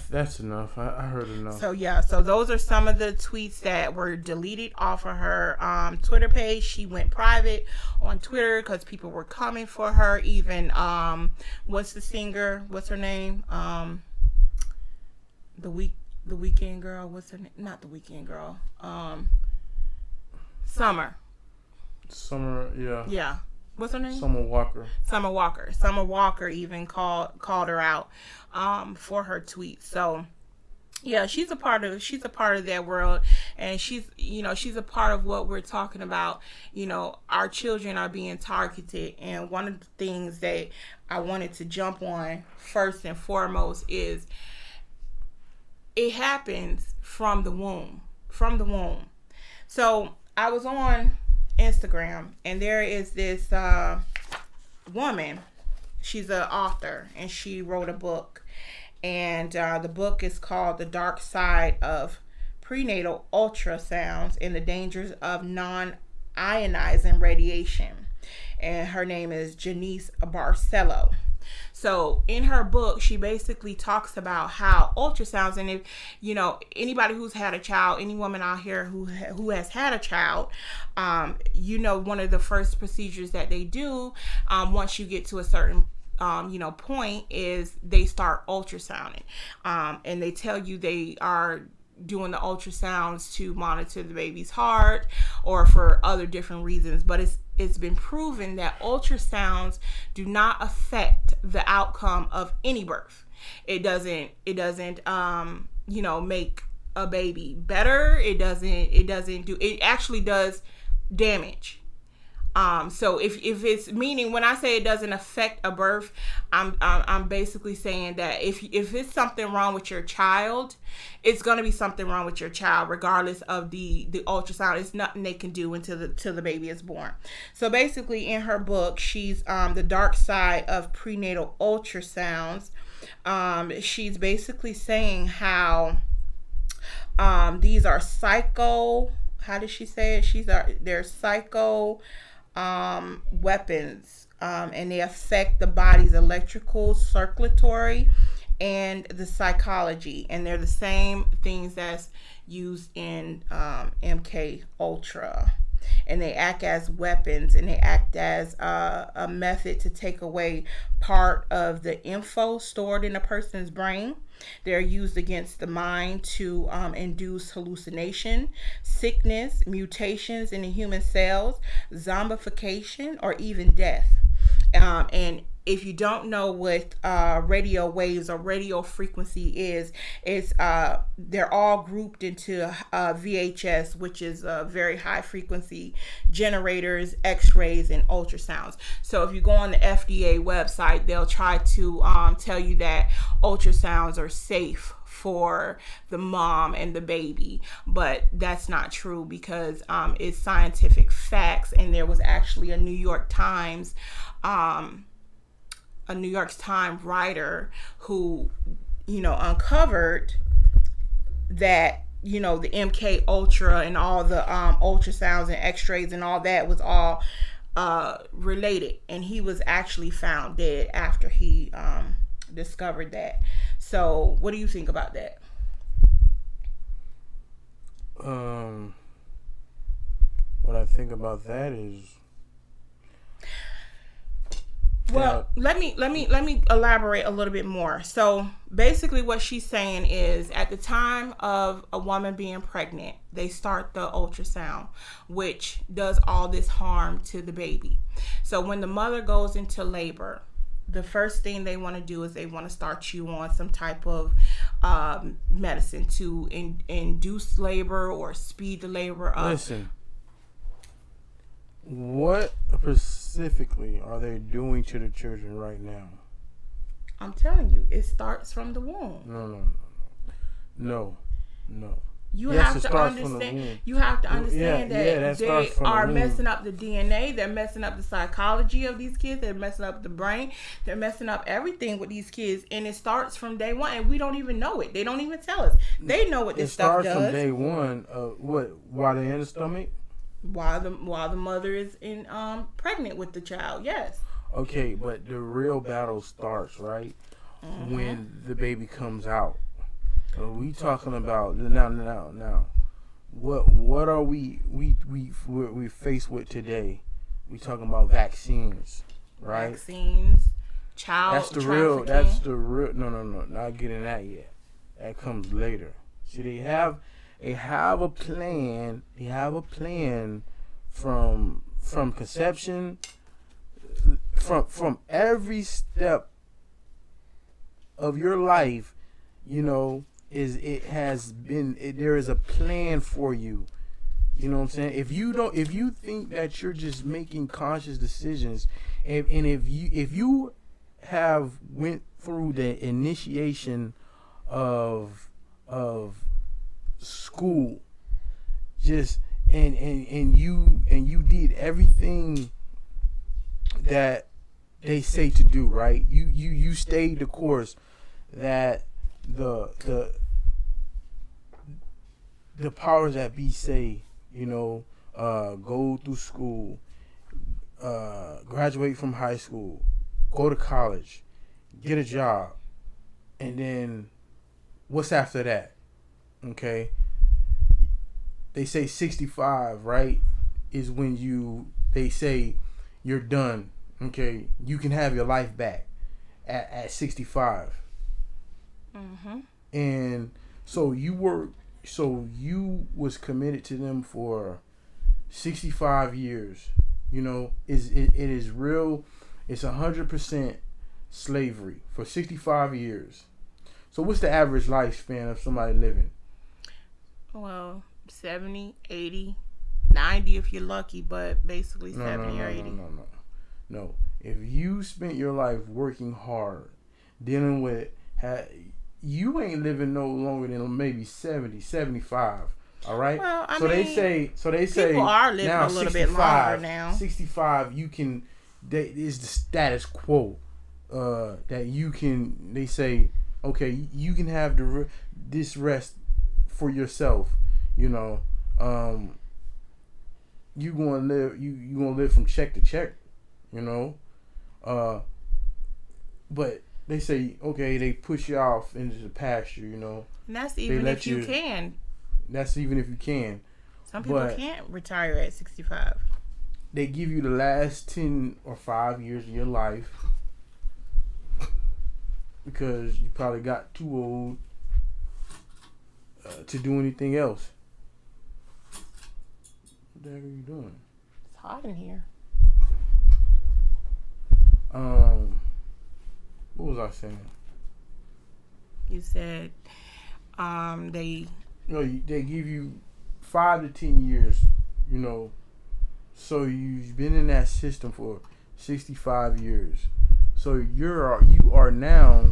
That's enough. I heard enough. So yeah, so those are some of the tweets that were deleted off of her Twitter page. She went private on Twitter because people were coming for her. Even what's the singer? What's her name? The Weekend girl. What's her name? Not the Weekend girl. Summer, yeah. Yeah. What's her name? Summer Walker. Summer Walker even called her out for her tweet. So yeah, she's a part of that world, and she's a part of what we're talking about. Our children are being targeted, and one of the things that I wanted to jump on first and foremost is it happens from the womb. So I was on Instagram, and there is this woman. She's an author, and she wrote a book, And the book is called The Dark Side of Prenatal Ultrasounds and the Dangers of Non-Ionizing Radiation. And her name is Janice Barcelo. So in her book, she basically talks about how ultrasounds, and if you know anybody who's had a child, any woman out here who has had a child, one of the first procedures that they do once you get to a certain point is they start ultrasounding, and they tell you they are doing the ultrasounds to monitor the baby's heart or for other different reasons. But it's been proven that ultrasounds do not affect the outcome of any birth. It doesn't make a baby better. It actually does damage. So if it's, meaning when I say it doesn't affect a birth, I'm basically saying that if it's something wrong with your child, it's going to be something wrong with your child regardless of the ultrasound. It's nothing they can do until the baby is born. So basically in her book, she's The Dark Side of Prenatal Ultrasounds. She's basically saying how these are psycho, how does she say it? They're psycho weapons, and they affect the body's electrical, circulatory, and the psychology, and they're the same things that's used in MK Ultra, and they act as weapons, and they act as a method to take away part of the info stored in a person's brain. They're used against the mind to induce hallucination, sickness, mutations in the human cells, zombification, or even death. And if you don't know what radio waves or radio frequency is, it's they're all grouped into VHS, which is very high frequency generators, X-rays, and ultrasounds. So if you go on the FDA website, they'll try to tell you that ultrasounds are safe for the mom and the baby, but that's not true because it's scientific facts. And there was actually a New York Times writer who, uncovered that, the MK Ultra and all the ultrasounds and X-rays and all that was all related. And he was actually found dead after he discovered that. So what do you think about that? What I think about that is, well, let me elaborate a little bit more. So basically what she's saying is at the time of a woman being pregnant, they start the ultrasound, which does all this harm to the baby. So when the mother goes into labor, the first thing they want to do is they want to start you on some type of medicine to induce labor or speed the labor up. Listen, what specifically are they doing to the children right now? I'm telling you, it starts from the womb. No. You Yes, have to understand. You have to understand that they are messing up the DNA. They're messing up the psychology of these kids. They're messing up the brain. They're messing up everything with these kids, and it starts from day one. And we don't even know it. They don't even tell us. They know what this stuff does. It starts from day one. While they're in the stomach. While the mother is pregnant with the child. Yes. Okay, but the real battle starts right when the baby comes out. So we talking about now. What are we faced with today? We talking about vaccines, right? Vaccines, child. That's the real. No. Not getting that yet. That comes later. See, they have a plan. They have a plan from conception, from every step of your life. There is a plan for you. You know what I'm saying? If you think that you're just making conscious decisions, and if you have went through the initiation of school, just and you did everything that they say to do, right? You stayed the course that the powers that be say, go through school, graduate from high school, go to college, get a job, and then what's after that? Okay, they say 65, right? Is when they say you're done. Okay, you can have your life back at 65. Mm-hmm. And so you was committed to them for 65 years. It is real. It's 100% slavery for 65 years. So what's the average lifespan of somebody living? Well, 70, 80, 90 if you're lucky, but basically 70 or 80. No. If you spent your life working hard, dealing with, you ain't living no longer than maybe 70, 75. All right. Well, they say people are living now a little bit longer now. 65, you can. Is the status quo. That you can. They say, okay, you can have this rest for yourself. You gonna live. You gonna live from check to check. But they say, okay, they push you off into the pasture. And that's even if you can. That's even if you can. Some people can't retire at 65. They give you the last 10 or 5 years of your life because you probably got too old to do anything else. What the heck are you doing? It's hot in here. What was I saying? You said they give you 5 to 10 years, so you've been in that system for 65 years. So you are now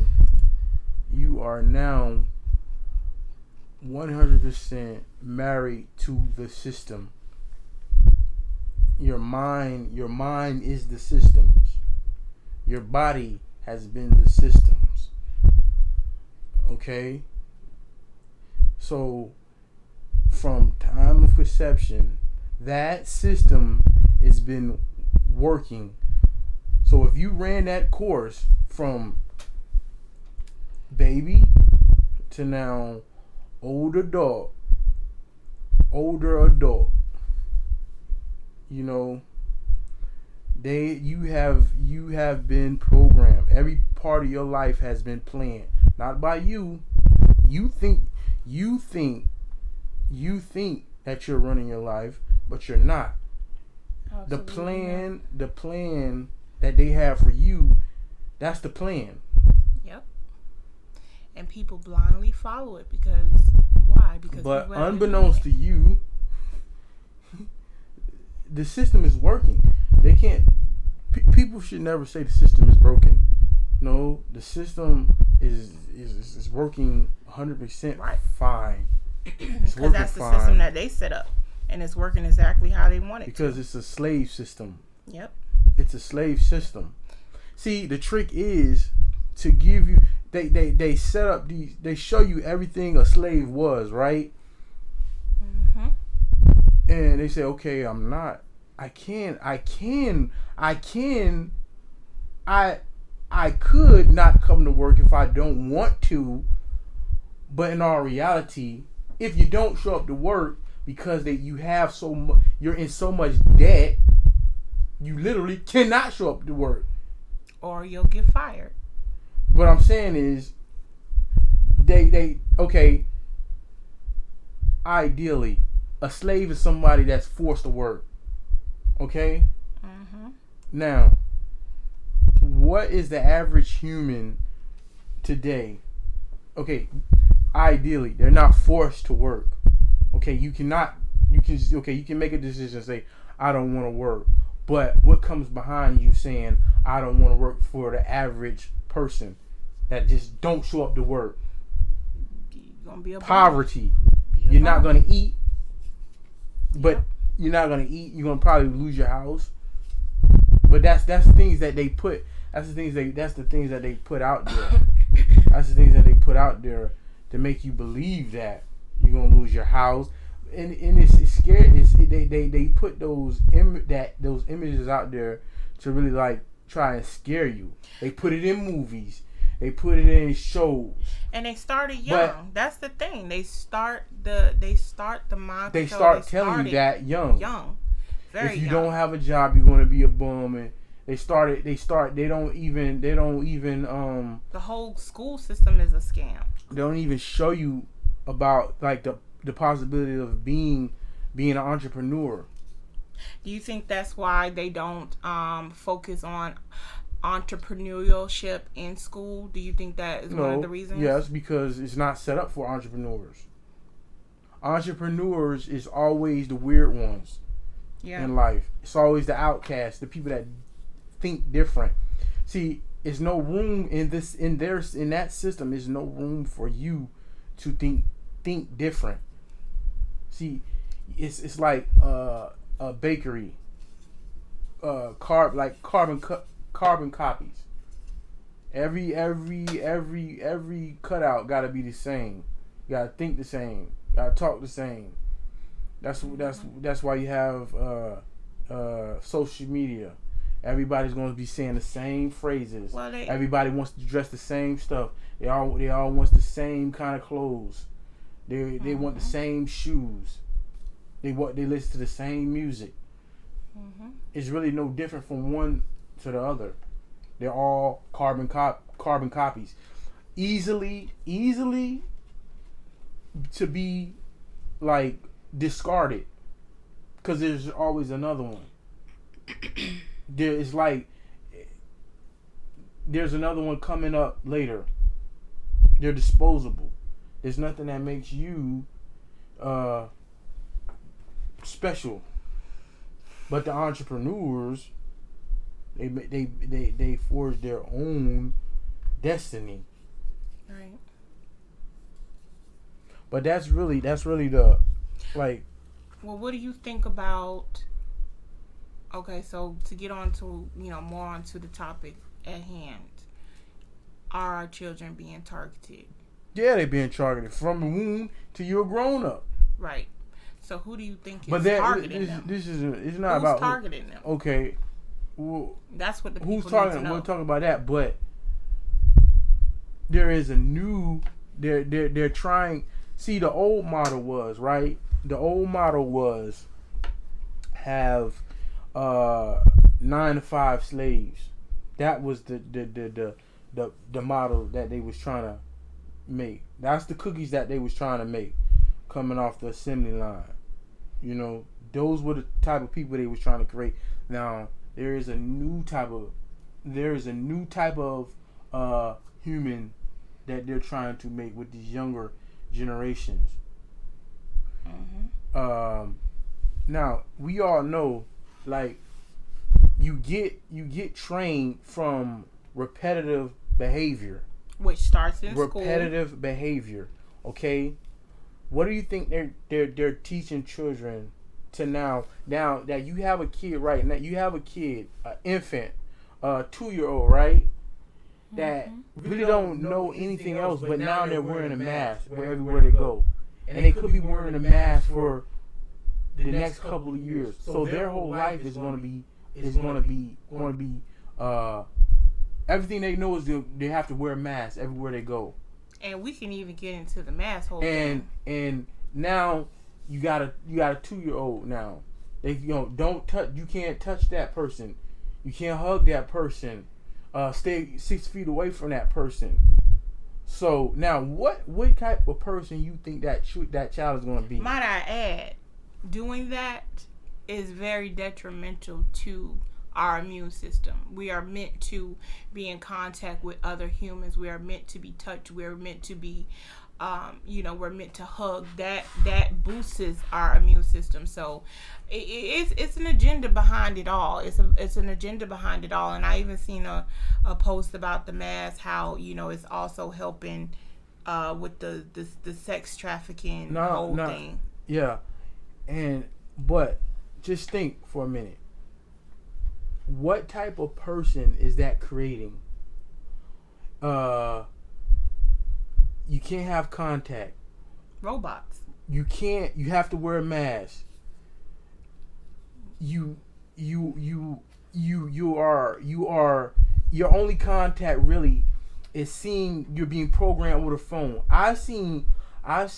100% married to the system. Your mind is the systems. Your body has been the systems. Okay? So from time of conception, that system has been working. So if you ran that course from baby to now older adult, you have been programmed. Every part of your life has been planned, not by you. You think that you're running your life, but you're not. Absolutely The plan that they have for you, that's the plan. Yep. And people blindly follow it because why? But unbeknownst to you, the system is working. They can't. People should never say the system is broken. No, the system is working 100% right. Fine. Because that's the system that they set up, and it's working exactly how they want it. Because it's a slave system. Yep. It's a slave system. See, the trick is to give you. They set up these. They show you everything a slave was, right? Mm-hmm. And they say, okay, I'm not. I could not come to work if I don't want to. But in all reality, if you don't show up to work because you have you're in so much debt, you literally cannot show up to work. Or you'll get fired. What I'm saying is, okay. Ideally, a slave is somebody that's forced to work. Okay? Mm-hmm. Now, what is the average human today? Okay, ideally, they're not forced to work. Okay, you can make a decision and say, I don't want to work. But what comes behind you saying, I don't want to work for the average person that just don't show up to work? You're gonna be a poverty. You're not going to eat. But you're not going to eat. You're going to probably lose your house. But that's the things that they put. That's the things that they put out there. That's the things that they put out there to make you believe that you're gonna lose your house, and it's scary. They put those images out there to really like try and scare you. They put it in movies. They put it in shows. And they started young. That's the thing. They start the mind. They start telling you that young. Very if you young. don't have a job, you're gonna be a bum. And they don't even the whole school system is a scam. They don't even show you about like the possibility of being an entrepreneur. Do you think that's why they don't focus on entrepreneurship in school? Do you think that is one of the reasons? Yes, because it's not set up for entrepreneurs. Entrepreneurs is always the weird ones in life. It's always the outcasts, the people that think different. See, there's no room in that system. There's no room for you to think different. See, it's like a bakery, carbon copies. Every cutout got to be the same. You got to think the same. You got to talk the same. That's why you have social media. Everybody's going to be saying the same phrases. Everybody wants to dress the same stuff. They all want the same kind of clothes. They want the same shoes. They listen to the same music. It's really no different from one to the other. They're all carbon copies. Easily to be like discarded, because there's always another one. There's another one coming up later. They're disposable. There's nothing that makes you special. But the entrepreneurs, they forge their own destiny. Right. But that's really the like. Well, what do you think about? Okay, so to get on to more onto the topic at hand, are our children being targeted? Yeah, they're being targeted from the womb to you're grown up. Right. So who do you think is targeting them? It's not who's about targeting them. Okay, well, that's what the people who's targeting. Need to know. We'll talk about that, but there is a new. They're trying. See, the old model was right. The old model was have 9 to 5 slaves. That was the model that they was trying to make. That's the cookies that they was trying to make coming off the assembly line. Those were the type of people they was trying to create. Now there is a new type of human that they're trying to make with these younger generations. Now we all know, like, you get trained from repetitive behavior, which starts in school. Repetitive behavior. Okay, what do you think they're teaching children to now that you have a kid right now? You have a kid, an infant, a 2-year-old, right? That really don't know anything else, but now they're wearing a mask everywhere they go, and they could be wearing a mask for the next couple of years. So their whole life is going to be everything they know is they have to wear a mask everywhere they go. And we can even get into the mask whole thing. And now you got a 2-year-old now. They don't touch. You can't touch that person. You can't hug that person. Stay 6 feet away from that person. So now, what type of person you think that child is going to be? Might I add, doing that is very detrimental to our immune system. We are meant to be in contact with other humans. We are meant to be touched. We're meant to be, we're meant to hug. That boosts our immune system. So it's an agenda behind it all. It's an agenda behind it all. And I even seen a post about the mask, how it's also helping with the sex trafficking thing. Yeah, but just think for a minute. What type of person is that creating? You can't have contact. Robots. You can't. You have to wear a mask. You are your only contact really is seeing you're being programmed with a phone. I've seen a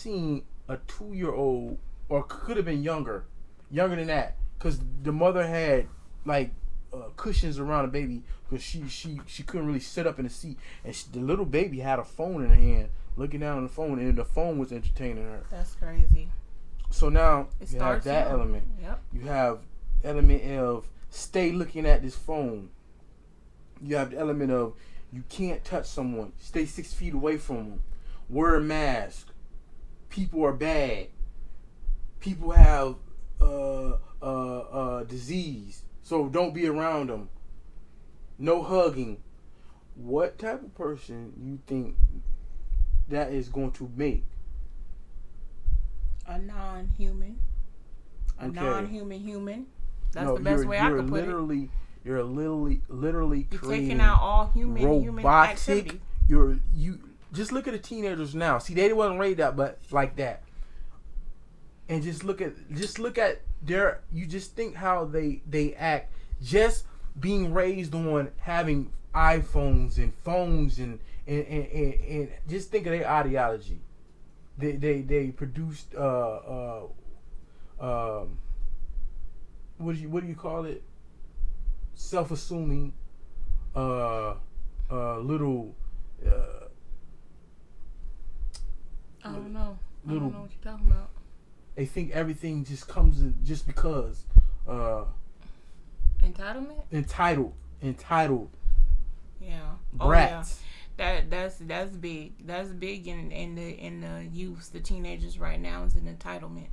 2-year-old, or could have been younger than that, because the mother had like cushions around the baby because she couldn't really sit up in the seat, and the little baby had a phone in her hand, looking down on the phone, and the phone was entertaining her. That's crazy. So now It you have that young. element. Yep. You have element of stay looking at this phone. You have the element of you can't touch someone. Stay 6 feet away from them. Wear a mask. People are bad. People have disease, so don't be around them. No hugging. What type of person you think that is going to make? A non-human. Okay. Non-human human. That's the best way I could put it. You're literally You're creating taking out all human activity. You just look at the teenagers now. See, they wasn't raised up, but like that. And just look at their. You just think how they act. Just being raised on having iPhones and phones and just think of their ideology. They produced what do you call it? Self-assuming little I don't know. I little, don't know what you're talking about. They think everything just comes in just because Entitlement? Entitled. Yeah. Brats. Oh, yeah. That's big. That's big in the youths, the teenagers right now, is an entitlement.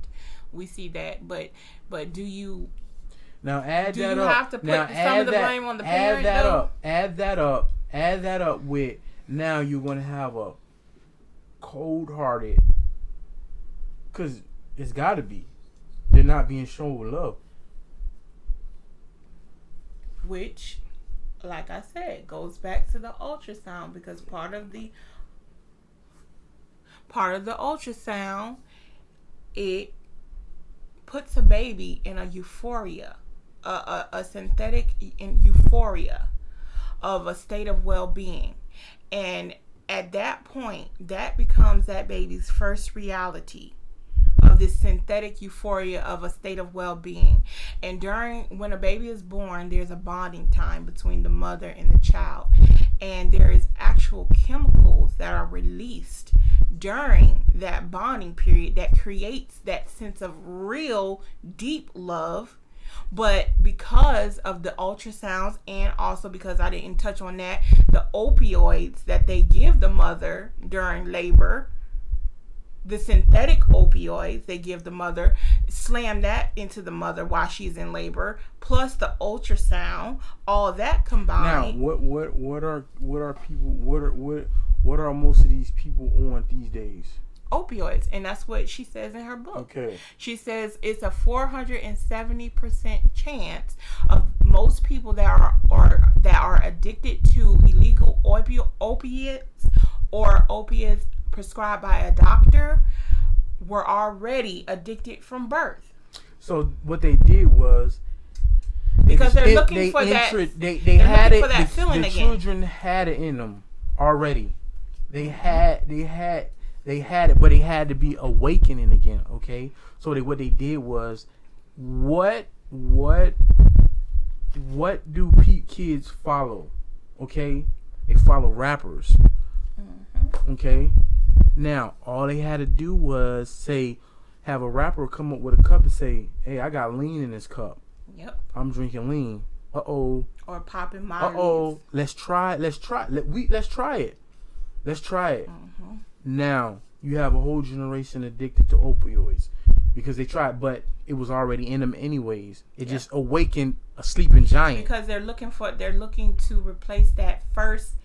We see that, but do you now add do that you up? have to put now some of the blame on the parent? Add that up with now you're gonna have a cold-hearted, because it's got to be. They're not being shown love. Which, like I said, goes back to the ultrasound, because part of the ultrasound, it puts a baby in a euphoria, a synthetic euphoria of a state of well-being, and at that point, that becomes that baby's first reality of this synthetic euphoria of a state of well-being. And when a baby is born, there's a bonding time between the mother and the child, and there is actual chemicals that are released during that bonding period that creates that sense of real deep love. But because of the ultrasounds, and also because I didn't touch on that, the opioids that they give the mother during labor, the synthetic opioids they give the mother, slam that into the mother while she's in labor, plus the ultrasound, all that combined. Now, what are most of these people on these days? Opioids, and that's what she says in her book. Okay. She says it's a 470% chance of most people that are addicted to illegal opiates or opiates prescribed by a doctor were already addicted from birth. So what they did was, because they're looking for that feeling again. The children had it in them already. They had it, but it had to be awakening again. Okay, so what they did was, what do kids follow? Okay, they follow rappers. Mm-hmm. Okay, now all they had to do was have a rapper come up with a cup and say, "Hey, I got lean in this cup. Yep, I'm drinking lean. Or popping Molly. Let's try it. Let's try it. Mm-hmm. Now you have a whole generation addicted to opioids because they tried, but it was already in them anyways. It just awakened a sleeping giant. Because they're looking to replace that first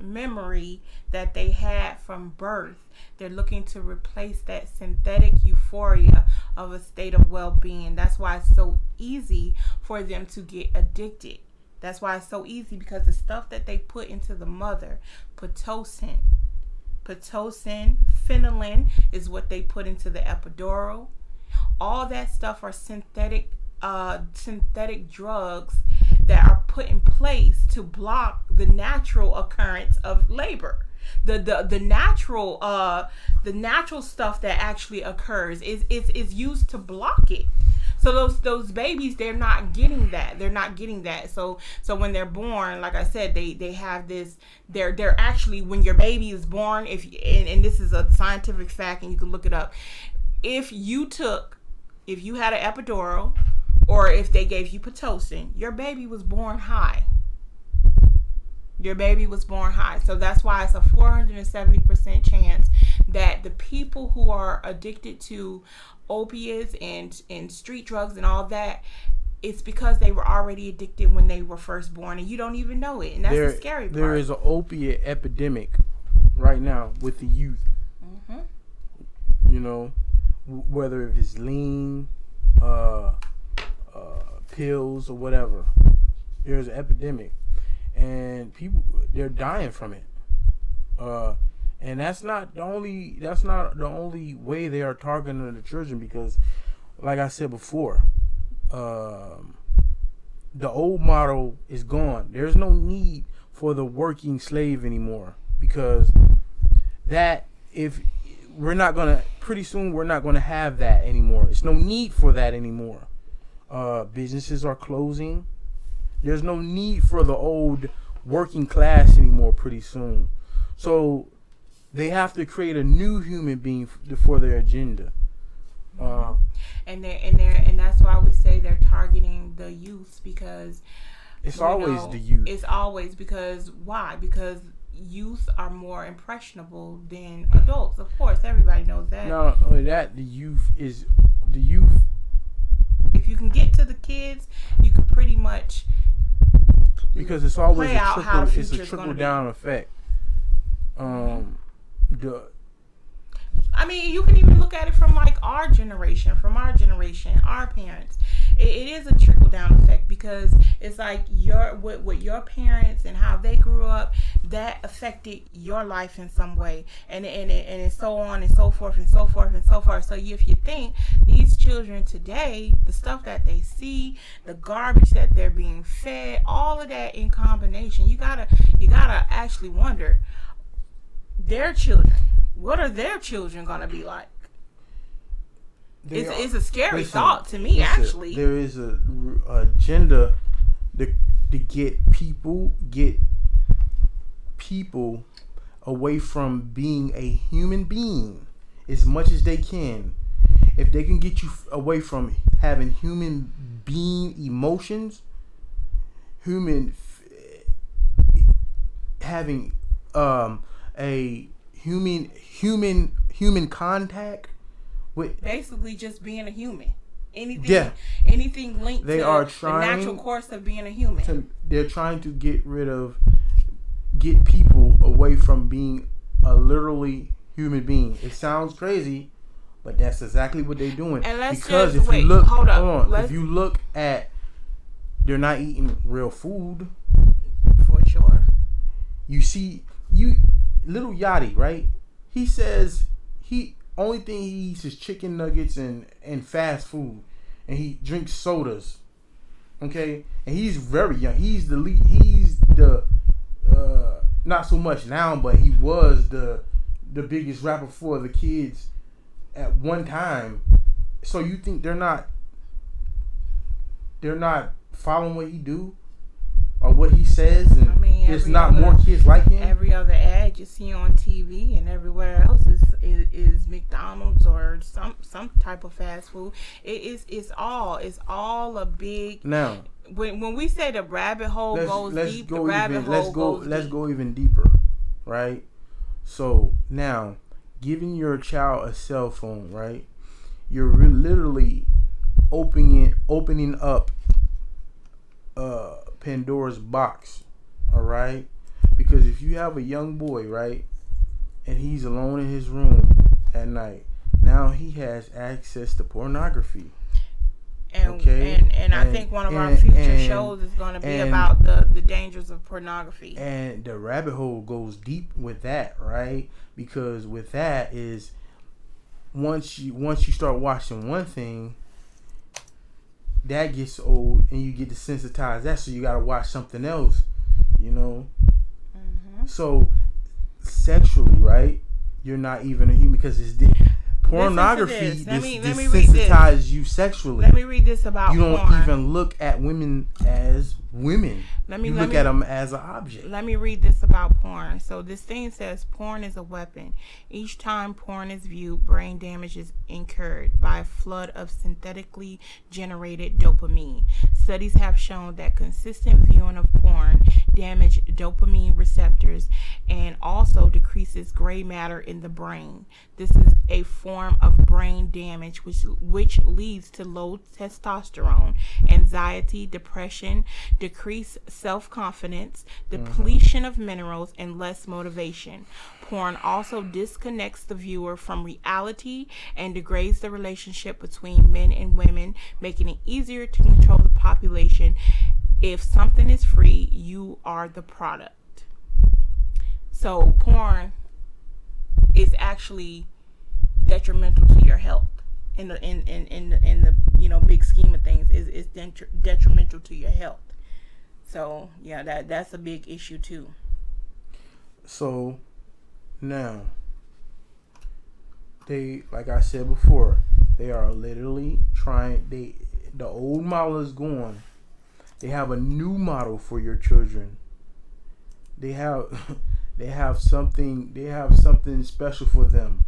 memory that they had from birth. They're looking to replace that synthetic euphoria of a state of well-being. That's why it's so easy for them to get addicted. That's why it's so easy, because the stuff that they put into the mother, Pitocin, Pitocin, phenolin is what they put into the epidural. All that stuff are synthetic drugs that are put in place to block the natural occurrence of labor. The natural stuff that actually occurs is used to block it. So those babies, they're not getting that. So when they're born, like I said, they have this. They're actually, when your baby is born, and this is a scientific fact, and you can look it up. If you had an epidural, or if they gave you Pitocin, your baby was born high. So that's why it's a 470% chance that the people who are addicted to opiates and street drugs and all that, it's because they were already addicted when they were first born, and you don't even know it. And that's the scary part. There is an opiate epidemic right now with the youth. Mm-hmm. You know, whether it's lean, pills, or whatever. There's an epidemic, and people, they're dying from it. And that's not the only way they are targeting the children, because, like I said before, the old model is gone. There's no need for the working slave anymore, because pretty soon we're not gonna have that anymore. It's no need for that anymore. Businesses are closing. There's no need for the old working class anymore pretty soon. So they have to create a new human being for their agenda. And that's why we say they're targeting the youth, because it's always the youth. It's always because why? Because youth are more impressionable than adults. Of course, everybody knows that. Not only that, the youth. If you can get to the kids, you can pretty much, because it's always it's a trickle down effect. I mean, you can even look at it from like our generation, our parents. It is a trickle down effect, because it's like what your parents and how they grew up, that affected your life in some way, and so on and so forth and so forth and so forth. So if you think these children today, the stuff that they see, the garbage that they're being fed, all of that in combination, you gotta actually wonder, their children, what are their children gonna be like? It's a scary thought to me, actually. There is a agenda to get people away from being a human being as much as they can. If they can get you away from having human being emotions, having a human contact, with basically just being a human. Anything linked to the natural course of being a human. They're trying to get people away from being a literally human being. It sounds crazy, but that's exactly what they're doing. Because if you look at, they're not eating real food. For sure. You see, Little Yachty, right? He says only thing he eats is chicken nuggets and fast food, and he drinks sodas. Okay, and he's very young. He's the not so much now, but he was the biggest rapper for the kids at one time. So you think they're not following what he do or what he says, and there's not more kids like him? Every other ad you see on TV and everywhere else is McDonald's or some type of fast food. It's all a big. Now, when we say the rabbit hole goes deep, let's go even deeper, right? So now, giving your child a cell phone, right? You're literally opening up Pandora's box, all right? Because if you have a young boy, right, and he's alone in his room at night, now he has access to pornography. And I think one of our future shows is going to be about the dangers of pornography. And the rabbit hole goes deep with that, right? Because with that is once you start watching one thing, that gets old and you get desensitized that, so you got to watch something else, So sexually, right? You're not even a human because it's pornography desensitizes you sexually. Let me read this about you don't porn. even look at women as women. You look at them as an object. Let me read this about porn. So this thing says porn is a weapon. Each time porn is viewed, brain damage is incurred by a flood of synthetically generated dopamine. Studies have shown that consistent viewing of porn damage dopamine receptors and also decreases gray matter in the brain. This is a form of brain damage which leads to low testosterone, anxiety, depression, decreased self-confidence, depletion of minerals, and less motivation. Porn also disconnects the viewer from reality and degrades the relationship between men and women, making it easier to control the population. If something is free, you are the product. So porn is actually detrimental to your health in the big scheme of things. Is detrimental to your health. So yeah, that's a big issue too. So now they, like I said before, they are literally trying. The old model is gone. They have a new model for your children. They have something special for them.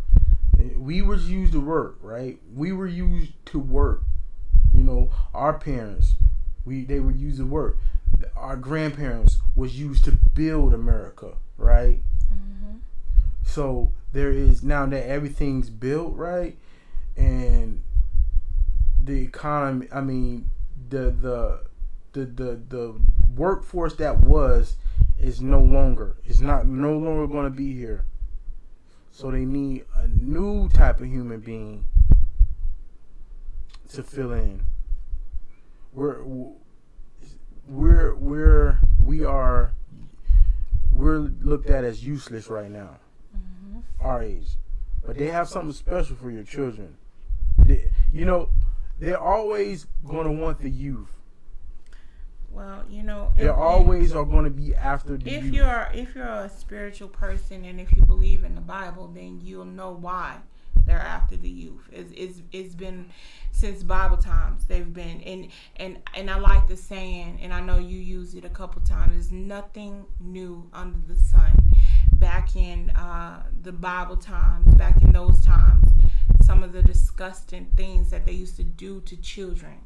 We were used to work, right? We were used to work. Our parents, they were used to work. Our grandparents was used to build America, right? Mm-hmm. So there is, now that everything's built, right, and the economy, I mean, the workforce that is no longer going to be here. So they need a new type of human being to fill in. We're looked at as useless right now, our age. But they have something special for your children. They're always going to want the youth. Well, they always are going to be after the youth. If you're a spiritual person and if you believe in the Bible, then you'll know why they're after the youth. It's been since Bible times. They've been and I like the saying, and I know you used it a couple times. There's nothing new under the sun. Back in the Bible times, back in those times, some of the disgusting things that they used to do to children.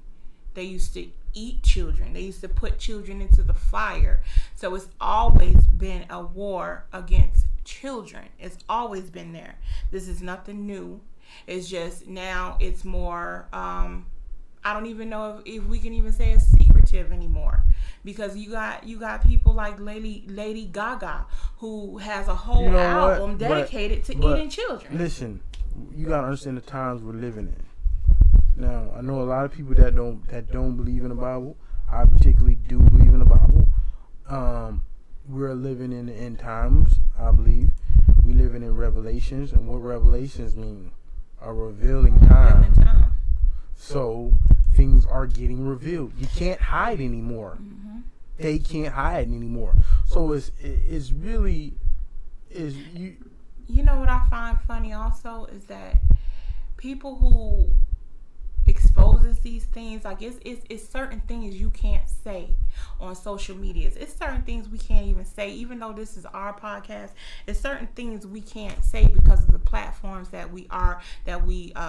They used to eat children. They used to put children into the fire. So it's always been a war against children. It's always been there. This is nothing new. It's just now it's more, I don't even know if we can even say it's secretive anymore. Because you got people like Lady Gaga, who has a whole album dedicated to eating children. Listen, you gotta understand the times we're living in. Now, I know a lot of people that don't believe in the Bible. I particularly do believe in the Bible. We're living in the end times, I believe. We're living in Revelations, and what Revelations mean? A revealing time. So, things are getting revealed. You can't hide anymore. Mm-hmm. They can't hide anymore. So, it's really... You know what I find funny also is that people who exposes these things, I guess it's certain things you can't say on social medias. It's certain things we can't even say, even though this is our podcast. It's certain things we can't say because of the platforms that we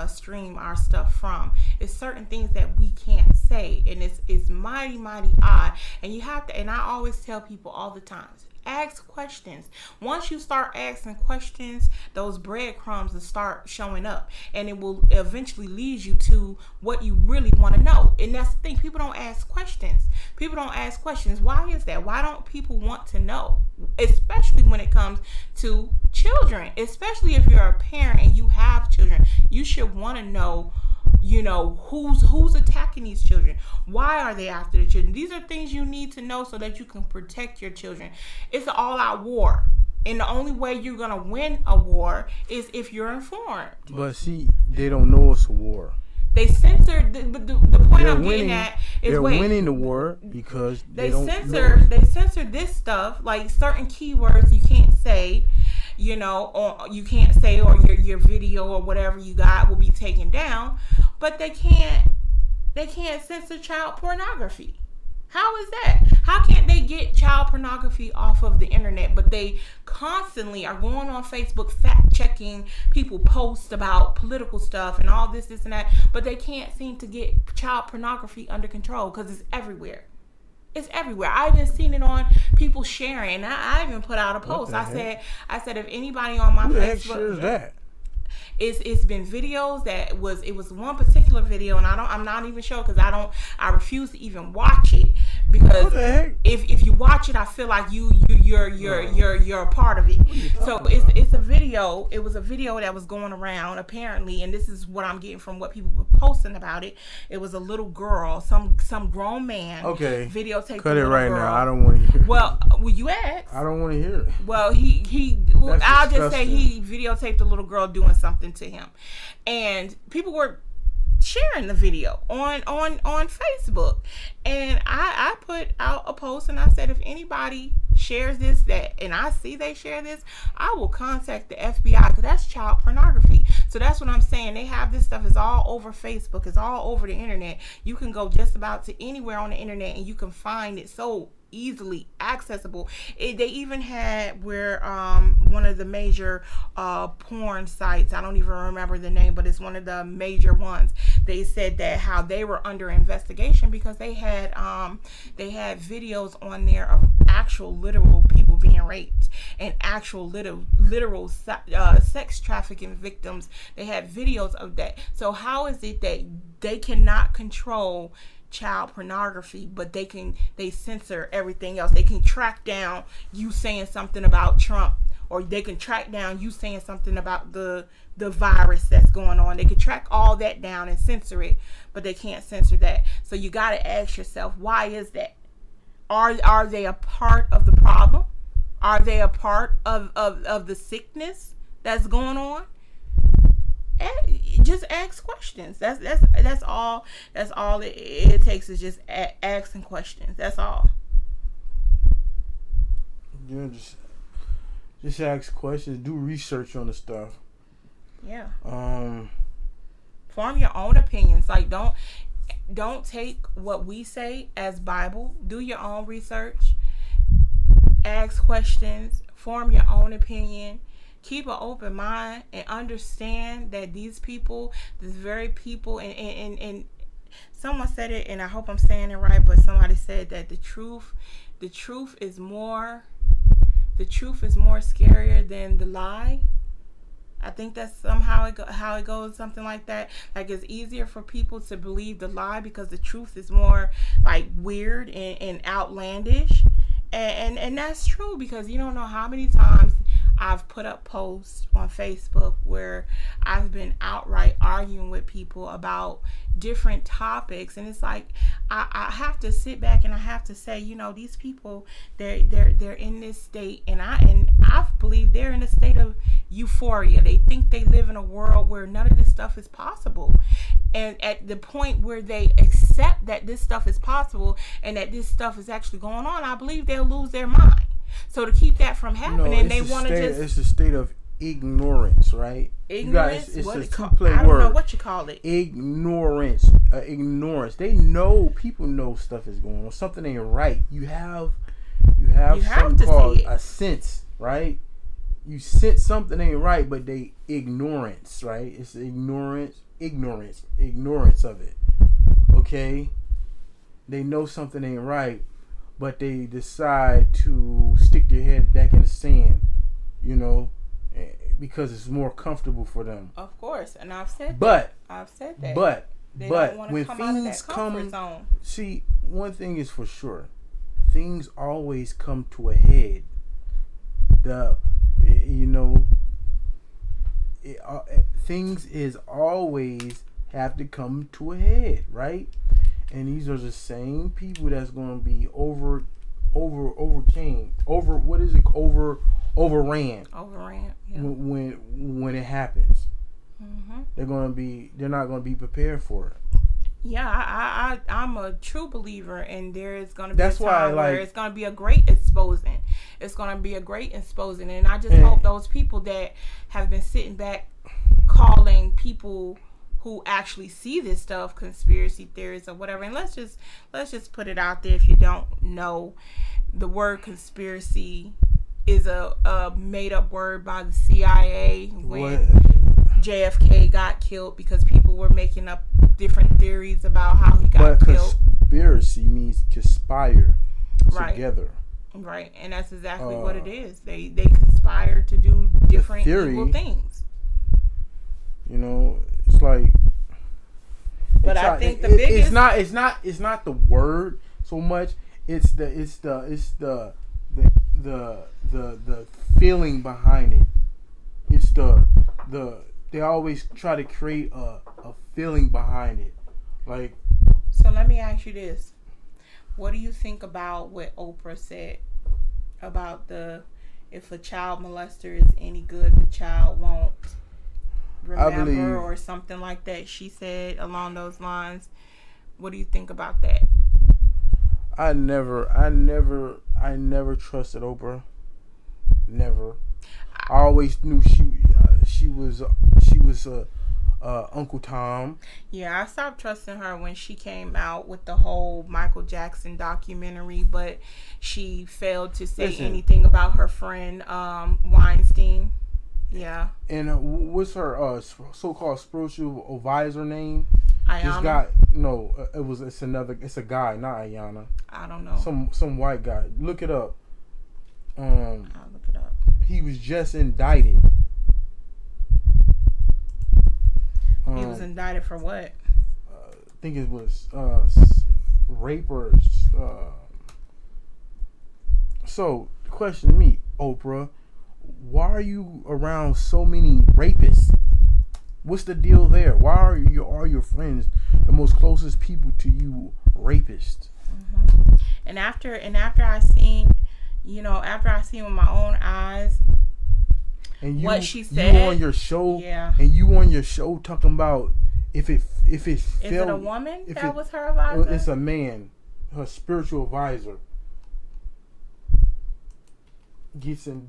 stream our stuff from. It's certain things that we can't say, and it's mighty odd. And you have to, and I always tell people all the time, ask questions. Once you start asking questions, those breadcrumbs will start showing up, and it will eventually lead you to what you really want to know. And that's the thing. People don't ask questions. Why is that? Why don't people want to know? Especially when it comes to children. Especially if you're a parent and you have children. You should want to know who's attacking these children? Why are they after the children? These are things you need to know so that you can protect your children. It's an all-out war. And the only way you're going to win a war is if you're informed. But see, they don't know it's a war. They censored the point I'm getting at is they're winning the war because they don't they censor this stuff, like certain keywords you can't say, or you can't say, or your video or whatever you got will be taken down, but they can't censor child pornography. How is that? How can't they get child pornography off of the internet, but they constantly are going on Facebook fact-checking people posts about political stuff and all this and that, but they can't seem to get child pornography under control because it's everywhere. It's everywhere. I even seen it on people sharing. I even put out a post. I said if anybody on my Who the Facebook, heck shares that? It's been videos it was one particular video, and I'm not even sure because I refuse to even watch it, because if you watch it, I feel like you're a part of it. So it's a video. It was a video that was going around apparently, and this is what I'm getting from what people were posting about it. It was a little girl, some grown man. Okay. Videotaped. Cut it right girl. now. I don't want to hear it. Well, you asked. I don't want to hear it. Well, I'll just say he videotaped a little girl doing something to him, and people were sharing the video on Facebook, and I put out a post and I said, if anybody shares this and I see they share this, I will contact the FBI, because that's child pornography. So that's what I'm saying. They have this stuff. It's all over Facebook. It's all over the internet. You can go just about to anywhere on the internet and you can find it so easily accessible. They even had where one of the major porn sites, I don't even remember the name, but it's one of the major ones. They said that how they were under investigation because they had videos on there of actual literal people being raped and actual literal sex trafficking victims. They had videos of that. So how is it that they cannot control child pornography, but they censor everything else? They can track down you saying something about Trump, or they can track down you saying something about the virus that's going on. They can track all that down and censor it, but they can't censor that. So you got to ask yourself, why is that? Are they a part of the problem? Are they a part of the sickness that's going on? Just ask questions. That's all it takes, is just asking questions. That's all. Yeah, just ask questions. Do research on the stuff. Yeah. Form your own opinions. Like don't take what we say as Bible. Do your own research. Ask questions. Form your own opinion. Keep an open mind and understand that these very people, and someone said it, and I hope I'm saying it right, but somebody said that the truth is more scarier than the lie. I think that's somehow how it goes, something like that. Like, it's easier for people to believe the lie because the truth is more like weird and outlandish, and that's true, because you don't know how many times I've put up posts on Facebook where I've been outright arguing with people about different topics, and it's like I have to sit back and I have to say, these people, they're in this state, and I believe they're in a state of euphoria. They think they live in a world where none of this stuff is possible, and at the point where they accept that this stuff is possible and that this stuff is actually going on, I believe they'll lose their mind. So to keep that from happening, they want to just... It's a state of ignorance, right? Ignorance? You guys, it's a two-play word. I don't know what you call it. Ignorance. Ignorance. They know, people know stuff is going on. Something ain't right. You have something called a sense, right? You sense something ain't right, but they ignorance, right? It's ignorance of it. Okay? They know something ain't right, but they decide to stick their head back in the sand, because it's more comfortable for them. Of course, and I've said that. But they don't when come things out of that comfort zone. See, one thing is for sure, things always come to a head. Things is always have to come to a head, right? And these are the same people that's going to be overran. Yeah. When it happens. Mm-hmm. They're not going to be prepared for it. Yeah, I'm a true believer, and there is going to be That's a time why, where it's going to be a great exposing. It's going to be a great exposing, and I just hope those people that have been sitting back calling people who actually see this stuff conspiracy theories or whatever. And let's just put it out there. If you don't know, the word conspiracy is a made up word by the CIA when JFK got killed, because people were making up different theories about how he got killed. Conspiracy means conspire together. Right, and that's exactly what it is. They conspire to do different evil things. You know, it's like. But I think the biggest it's not the word so much. It's the feeling behind it. It's the they always try to create a feeling behind it. Like, so let me ask you this. What do you think about what Oprah said about if a child molester is any good, the child won't remember, or something like that? She said along those lines. What do you think about that? I never trusted Oprah. Never. I always knew she was Uncle Tom. Yeah, I stopped trusting her when she came out with the whole Michael Jackson documentary, but she failed to say anything about her friend Weinstein. Yeah. And what's her so-called spiritual advisor name? Ayana. This guy, no, it's a guy, not Ayana. I don't know. Some white guy. Look it up. I'll look it up. He was just indicted. He was indicted for what? I think it was rape or. So, the question to me, Oprah, why are you around so many rapists? What's the deal there? Why are your friends, the most closest people to you, rapists? Mm-hmm. And after I seen with my own eyes, and what she said, you on your show, yeah, and you on your show talking about if it is it a woman that was her advisor? It's a man, her spiritual advisor. Gets in.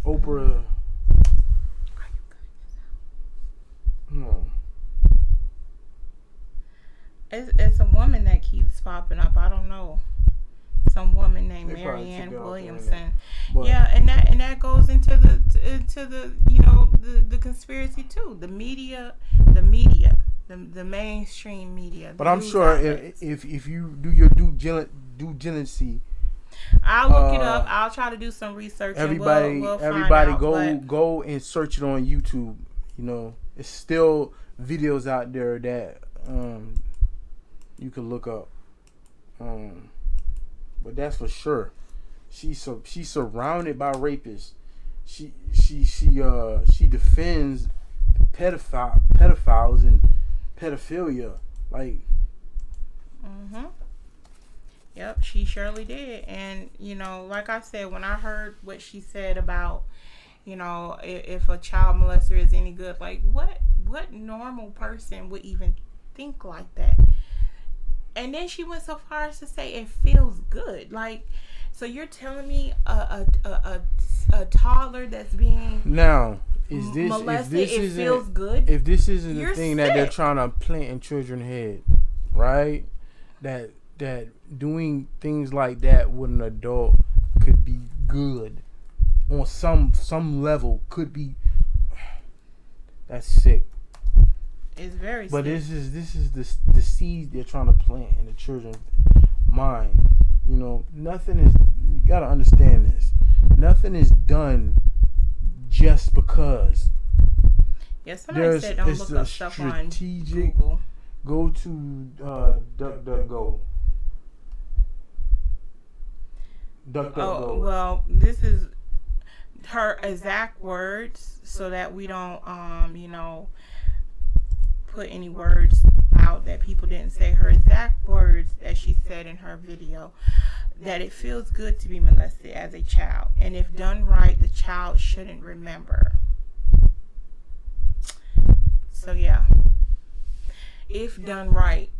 Oprah. No. It's a woman that keeps popping up. I don't know. Some woman named Marianne Williamson. Yeah, and that goes into the the conspiracy too. The media, the mainstream media. But I'm sure if you do your due diligence. I'll look it up. I'll try to do some research. Everybody go and search it on YouTube. You know, it's still videos out there that you can look up. But that's for sure. She's surrounded by rapists. She defends pedophiles and pedophilia. Like. Mhm. Yep, she surely did. And, like I said, when I heard what she said about, if a child molester is any good, like, what normal person would even think like that? And then she went so far as to say it feels good. Like, so you're telling me a toddler that's being molested, it feels good? If this isn't the thing sick. That they're trying to plant in children's head, right? That doing things like that with an adult could be good on some level, could be. That's sick. It's very sick. But this is the seed they're trying to plant in the children's mind. Nothing is. You gotta understand this. Nothing is done just because. Yes, somebody said don't look up stuff on Google. Go to DuckDuckGo. DuckDuckGo. Oh, well, this is her exact words so that we don't, put any words out that people didn't say. Her exact words that she said in her video, that it feels good to be molested as a child, and if done right, the child shouldn't remember. So yeah, if done right.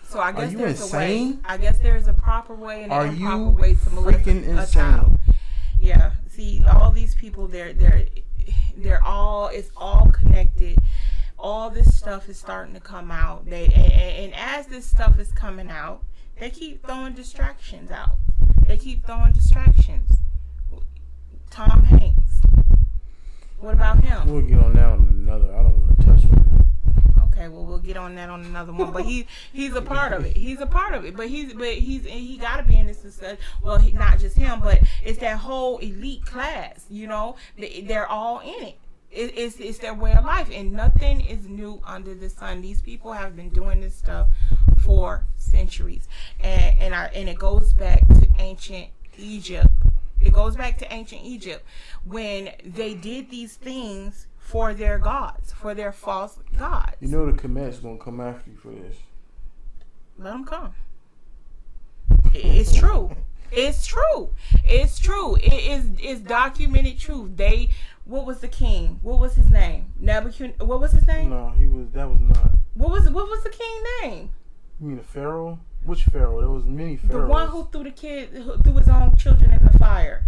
So I guess there's insane? a way. I guess there's a proper way and an improper way to molest freaking a child. Yeah. See, all these people, they're all, it's all connected. All this stuff is starting to come out. And as this stuff is coming out, they keep throwing distractions out. Tom Hanks. What about him? We'll get on that on another. I don't want to touch on that. Okay, well we'll get on that on another one. But he's a part of it. But he got to be in this discussion. Well, not just him, but it's that whole elite class. They're all in it. It's their way of life, and nothing is new under the sun. These people have been doing this stuff for centuries, and it goes back to ancient Egypt. When they did these things for their gods, for their false gods. The Kemet's gonna come after you for this. Let them come. It's true. It's documented truth. What was the king? What was his name? Nebuchadnezzar. What was his name? No, that was not. What was the king name? You mean the pharaoh? Which pharaoh? There was many pharaohs. The one who threw his own children in the fire.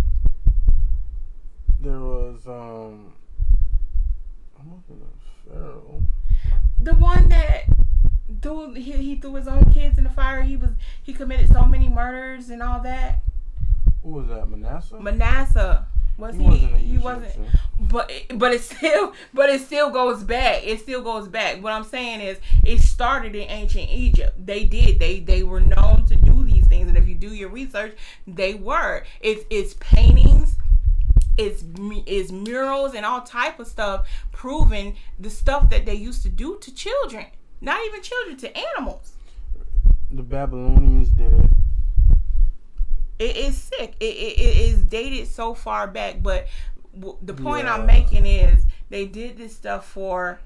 There was I'm looking at pharaoh. The one that he threw his own kids in the fire. He committed so many murders and all that. Who was that? Manasseh. He wasn't. But it still goes back. What I'm saying is, it started in ancient Egypt. They were known to do these things, and if you do your research, they were. It's paintings, it's murals, and all type of stuff proving the stuff that they used to do to children. Not even children, to animals. The Babylonians did it. It is sick. It is dated so far back, but the point I'm making is they did this stuff for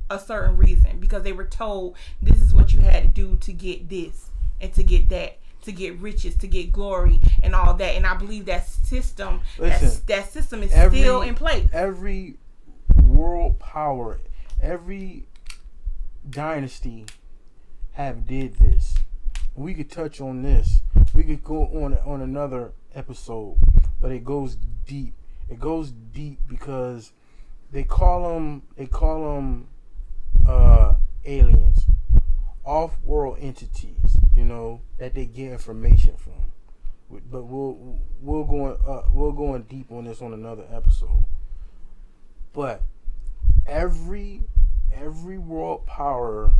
a certain reason, because they were told this is what you had to do to get this and to get that, to get riches, to get glory, and all that. And I believe that system, that system is still in place. Every world power, every dynasty have did this. We could touch on this. We could go on another episode, but it goes deep. It goes deep because they call them aliens, off-world entities. That they get information from. But we'll go in deep on this on another episode. But every world power,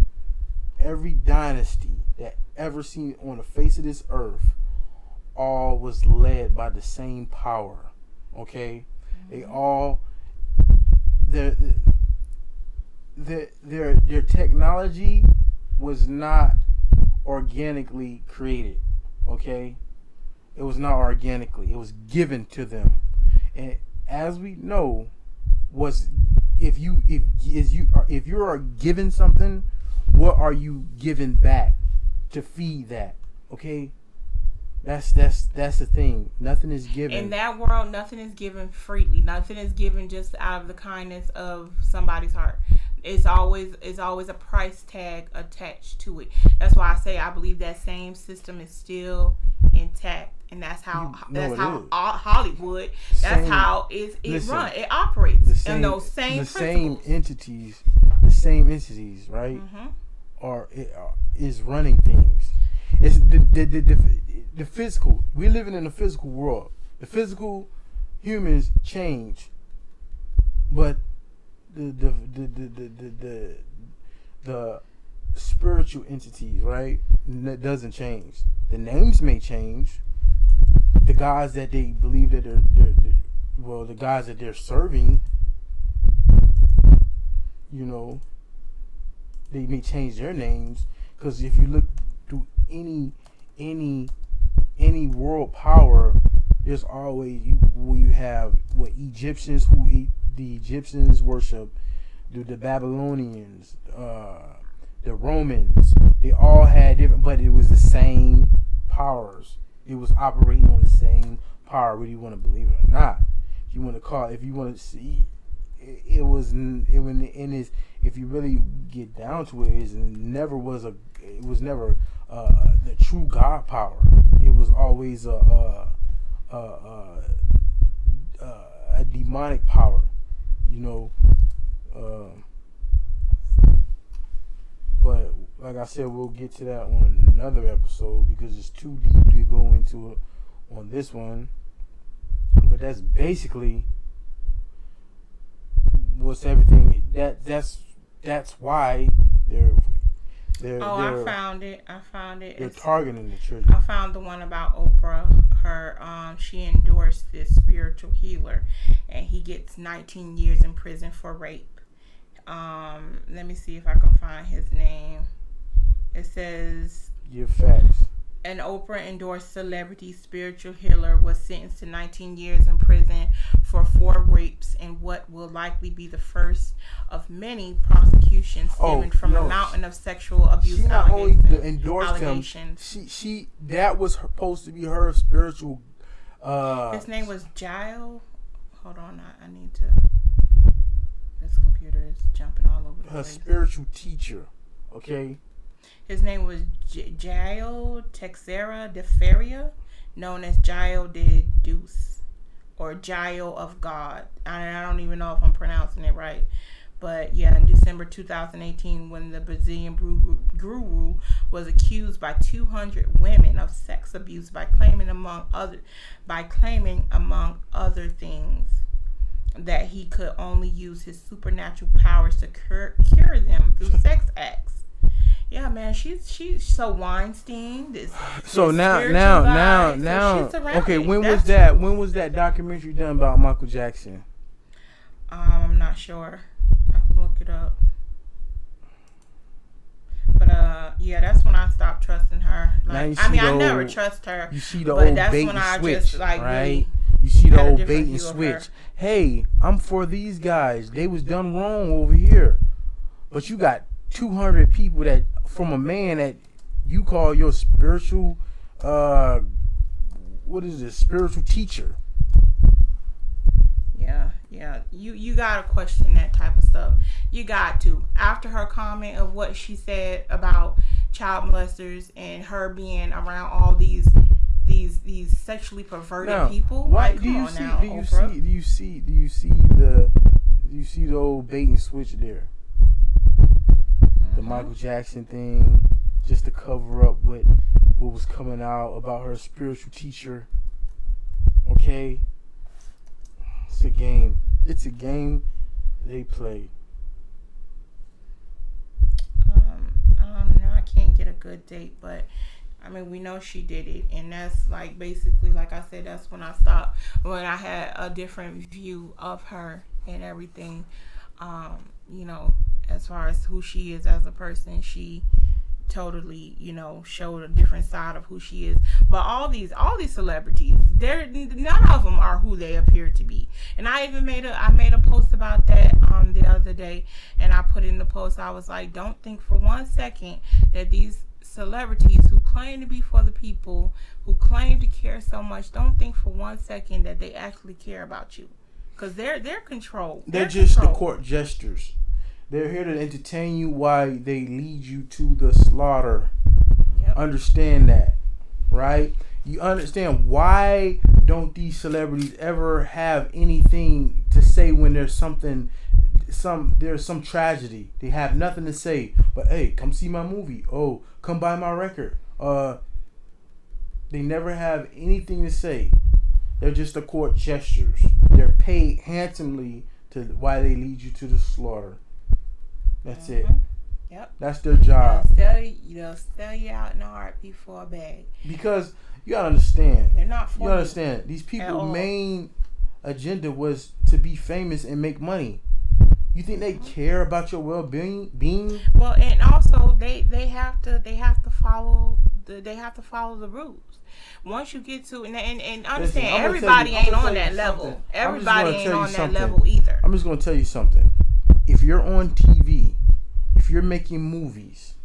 every dynasty that ever seen on the face of this earth, all was led by the same power. Okay, they all their technology was not organically created. Okay, it was not organically. It was given to them, and as we know, if you are given something, what are you giving back to feed that? Okay, that's the thing. Nothing is given in that world. Nothing is given freely. Nothing is given just out of the kindness of somebody's heart. It's always a price tag attached to it. That's why I say I believe that same system is still intact, and that's how Hollywood. That's how it runs. It operates. And those same entities, right? Mm-hmm. Is running things. It's the physical. We're living in a physical world. The physical humans change, but the spiritual entities, right? That doesn't change. The names may change. The gods that they believe that the gods that they're serving, they may change their names. Because if you look through any world power, there's always you have what Egyptians the Egyptians worship, the Babylonians, the Romans. They all had different, but it was the same powers. It was operating on the same power, whether you want to believe it or not. If you want to call, if you want to see, it was in its. If you really get down to it, it never was the true God power. It was always a demonic power, you know. But like I said, we'll get to that on another episode because it's too deep to go into it on this one. But that's basically what's everything. That's why they're I found it. They're targeting the church. I found the one about Oprah. Her she endorsed this spiritual healer, and he gets 19 years in prison for rape. Let me see if I can find his name. It says, give facts. An Oprah endorsed celebrity spiritual healer was sentenced to 19 years in prison for 4 rapes in what will likely be the first of many prosecutions stemming from a mountain of sexual abuse she not only endorsed allegations. Him, she that was supposed to be her spiritual. His name was Giles. Hold on, I need to. This computer is jumping all over the place. Her spiritual teacher, okay. His name was Giles Teixeira de Faria, known as Giles de Deus, or Giles of God. I don't even know if I'm pronouncing it right. But yeah, in December 2018, when the Brazilian guru was accused by 200 women of sex abuse by claiming among other things that he could only use his supernatural powers to cure them through sex acts. Yeah, man, she's so Weinstein. Now. Okay, when was that documentary done about Michael Jackson? I'm not sure. I can look it up. But yeah, that's when I stopped trusting her. Like, I never trust her. You see the old bait and switch, right? Really, you see the old bait and switch. Hey, I'm for these guys. They was done wrong over here, but you got 200 people that from a man that you call your spiritual spiritual teacher. Yeah, you gotta question that type of stuff. You got to. After her comment of what she said about child molesters and her being around all these sexually perverted people. Why do you see the old bait and switch there? The Michael Jackson thing, just to cover up what was coming out about her spiritual teacher. Okay? It's a game. It's a game they play. I don't know. I can't get a good date, but I mean, we know she did it, and that's like basically, like I said, that's when I stopped. When I had a different view of her and everything, you know, as far as who she is as a person, she totally, you know, showed a different side of who she is. But all these celebrities, none of them are who they appear to be. And I even made a post about that the other day, and I put in the post, I was like, don't think for one second that these celebrities who claim to be for the people, who claim to care so much, don't think for one second that they actually care about you, because they're controlled. They're just the court jesters. They're here to entertain you while they lead you to the slaughter. Yep. Understand that, right? You understand why don't these celebrities ever have anything to say when there's there's some tragedy? They have nothing to say. But hey, come see my movie. Oh, come buy my record. They never have anything to say. They're just the court gestures. They're paid handsomely to why they lead you to the slaughter. That's it. Yep. That's their job. They'll sell you out in a heartbeat for a bag. Because you gotta understand. They're not for you. Understand. These people's main agenda was to be famous and make money. You think they care about your well-being? Well, and also they have to follow they have to follow the rules. Once you get to and understand, Listen, everybody ain't on that level. Everybody ain't on that level either. I'm just gonna tell you something. If you're on TV, if you're making movies,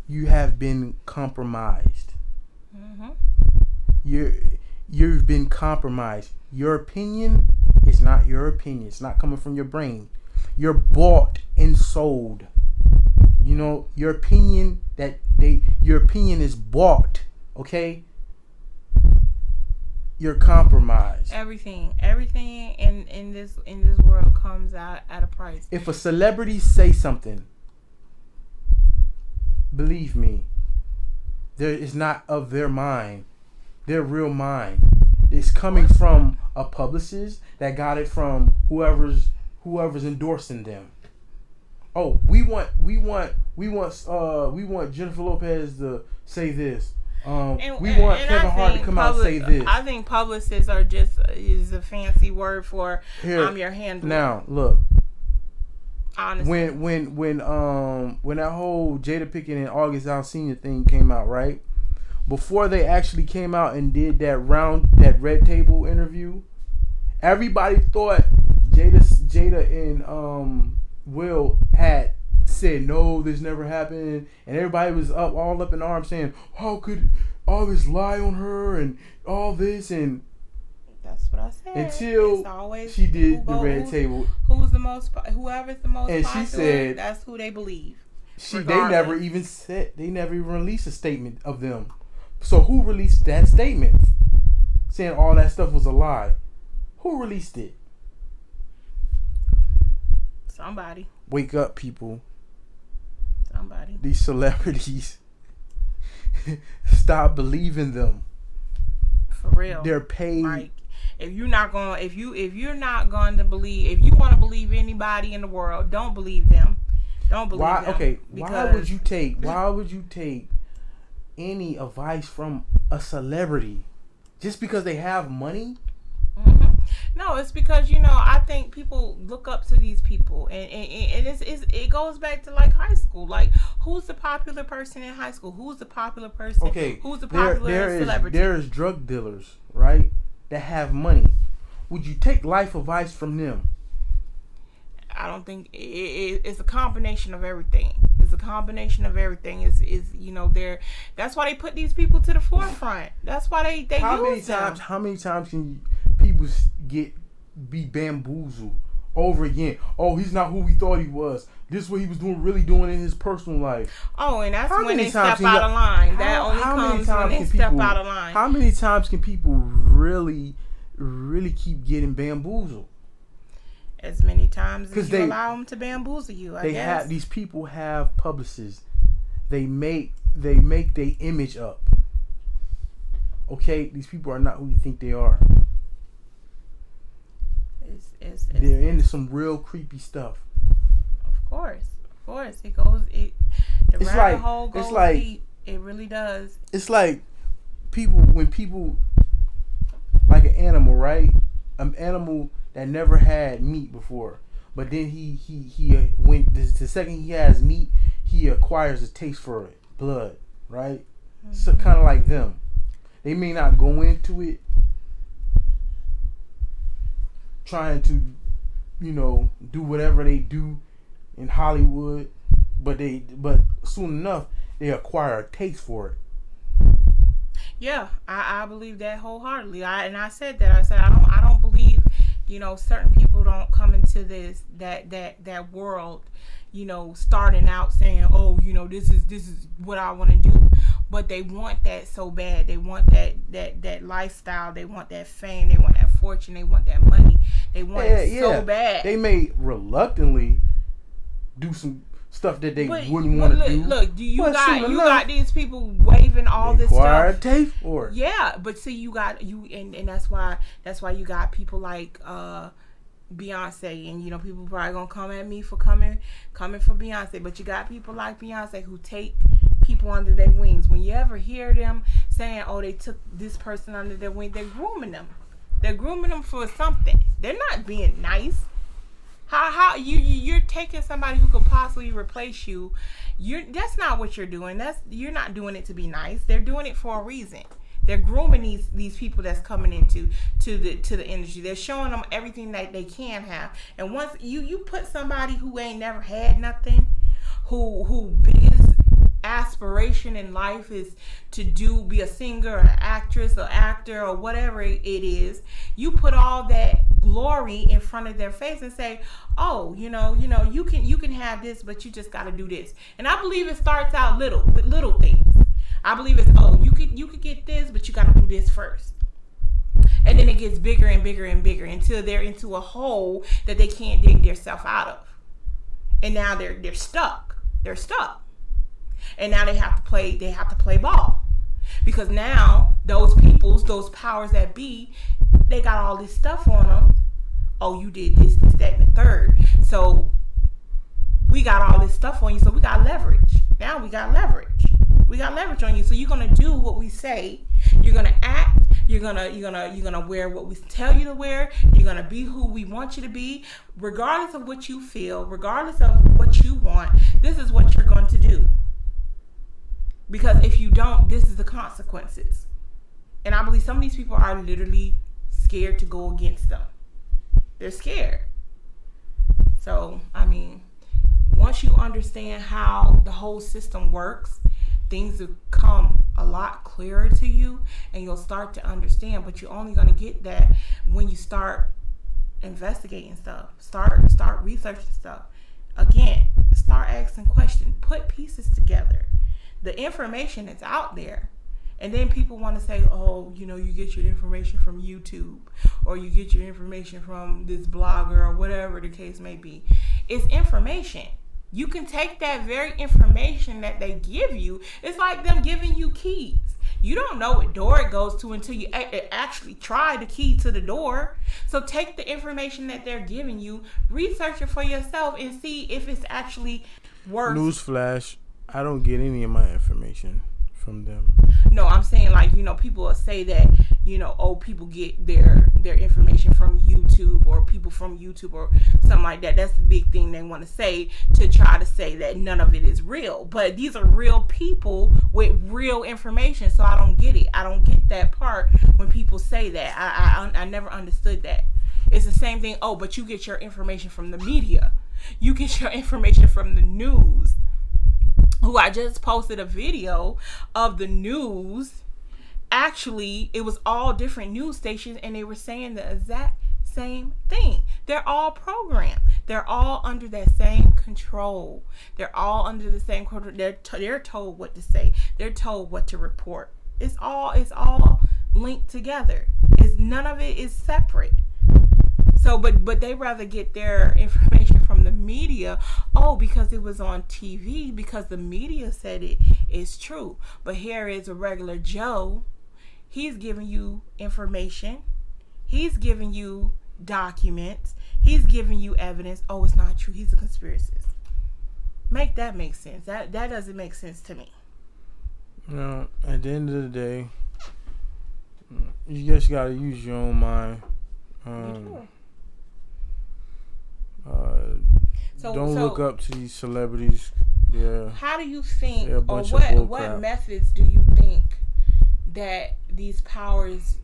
you have been compromised. Mm-hmm. You've been compromised. Your opinion is not your opinion. It's not coming from your brain. You're bought and sold. You know, your opinion is bought. Okay? You're compromised. Everything in this world comes out at a price. If a celebrity say something, believe me, there is not of their mind, their real mind. It's coming from a publicist that got it from whoever's endorsing them. Oh, we want Jennifer Lopez to say this. We want Kevin Hart to come out and say this. I think publicists is a fancy word for I'm your handler. Now look, honestly, when that whole Jada Pinkett and August Alsina thing came out, right? Before they actually came out and did that Red Table interview, everybody thought Jada and Will had said no, this never happened, and everybody was all up in arms saying, how could all this lie on her and all this, and that's what I said. Until she did the Red Table. Whoever's the most and popular, she said that's who they believe. They never even released a statement of them. So who released that statement saying all that stuff was a lie? Who released it? Somebody. Wake up, people. Somebody. These celebrities. Stop believing them. For real. They're paid. Like, if you're not going to believe, if you want to believe anybody in the world, don't believe them. Don't believe them. Okay. Why would you take any advice from a celebrity just because they have money? Mm-hmm. No, it's because I think people look up to these people, and it goes back to like high school. Like, who's the popular person in high school? Who's the popular person? Okay, who's the popular celebrity? There's drug dealers, right, that have money. Would you take life advice from them? I don't think it's a combination of everything. It's a combination of everything. That's why they put these people to the forefront. That's why they use them. How many times can people be bamboozled over again? Oh, he's not who we thought he was. This is what he was really doing in his personal life. Oh, and that's when they step out of line. That only comes when they step out of line. How many times can people really keep getting bamboozled? As many times as you allow them to bamboozle you, I guess. These people have publicists. They make their image up. Okay, these people are not who you think they are. They're into some real creepy stuff. Of course, it goes. The rabbit hole goes deep. It really does. It's like when people like an animal, right? An animal that never had meat before, but then he when the second he has meat, he acquires a taste for it, blood, right? Mm-hmm. So kind of like them. They may not go into it trying to, do whatever they do in Hollywood, but soon enough they acquire a taste for it. Yeah, I believe that wholeheartedly. I said I don't believe, certain people don't come into that world, starting out saying, oh, this is what I want to do. But they want that so bad. They want that lifestyle. They want that fame. They want that fortune. They want that money. They want it so bad. They may reluctantly do some stuff that they wouldn't want to do. Look, you got these people waving all this stuff. Acquire a taste for it. Yeah, but see, and that's why you got people like Beyonce, and people probably gonna come at me for coming for Beyonce, but you got people like Beyonce who take people under their wings. When you ever hear them saying, oh, they took this person under their wing, they're grooming them for something. They're not being nice. How you're taking somebody who could possibly replace you? That's not what you're doing. You're not doing it to be nice. They're doing it for a reason. They're grooming these people that's coming into the industry. They're showing them everything that they can have. And once you put somebody who ain't never had nothing, who biggest aspiration in life is to be a singer, an actress, or actor, or whatever it is, you put all that glory in front of their face and say, oh, you can have this, but you just got to do this. And I believe it starts out with little things. I believe it's, you could get this, but you got to do this first. And then it gets bigger and bigger and bigger until they're into a hole that they can't dig themselves out of. And now they're stuck. They're stuck. And now they have to play ball. Because now those powers that be, they got all this stuff on them. Oh, you did this, that, and the third. So we got all this stuff on you, so we got leverage. Now we got leverage. We got leverage on you. So you're gonna do what we say. You're gonna act. You're gonna wear what we tell you to wear. You're gonna be who we want you to be, regardless of what you feel, regardless of what you want. This is what you're going to do. Because if you don't, this is the consequences. And I believe some of these people are literally scared to go against them. They're scared. So, I mean, once you understand how the whole system works, things will come a lot clearer to you and you'll start to understand. But you're only going to get that when you start investigating stuff, start researching stuff. Again, start asking questions, put pieces together. The information is out there. And then people want to say, oh, you get your information from YouTube or you get your information from this blogger or whatever the case may be. It's information. You can take that very information that they give you. It's like them giving you keys. You don't know what door it goes to until you actually try the key to the door. So take the information that they're giving you, research it for yourself, and see if it's actually worth. Newsflash, I don't get any of my information from them. No, I'm saying people will say that, people get their information from YouTube or people from YouTube or something like that. That's the big thing they want to say to try to say that none of it is real. But these are real people with real information. So I don't get it. I don't get that part when people say that. I never understood that. It's the same thing. Oh, but you get your information from the media. You get your information from the news. Who I just posted a video of the news. Actually, it was all different news stations and they were saying the exact same thing. They're all programmed. They're all under that same control. They're all under the same control. They're told what to say. They're told what to report. It's all linked together. None of it is separate. So, but they rather get their information from the media. Oh, because it was on TV, because the media said it is true. But here is a regular Joe. He's giving you information. He's giving you documents. He's giving you evidence. Oh, it's not true. He's a conspiracist. Make that make sense. That doesn't make sense to me. No, at the end of the day, you just gotta use your own mind. Don't look up to these celebrities. Yeah. How do you think, or what methods do you think that these powers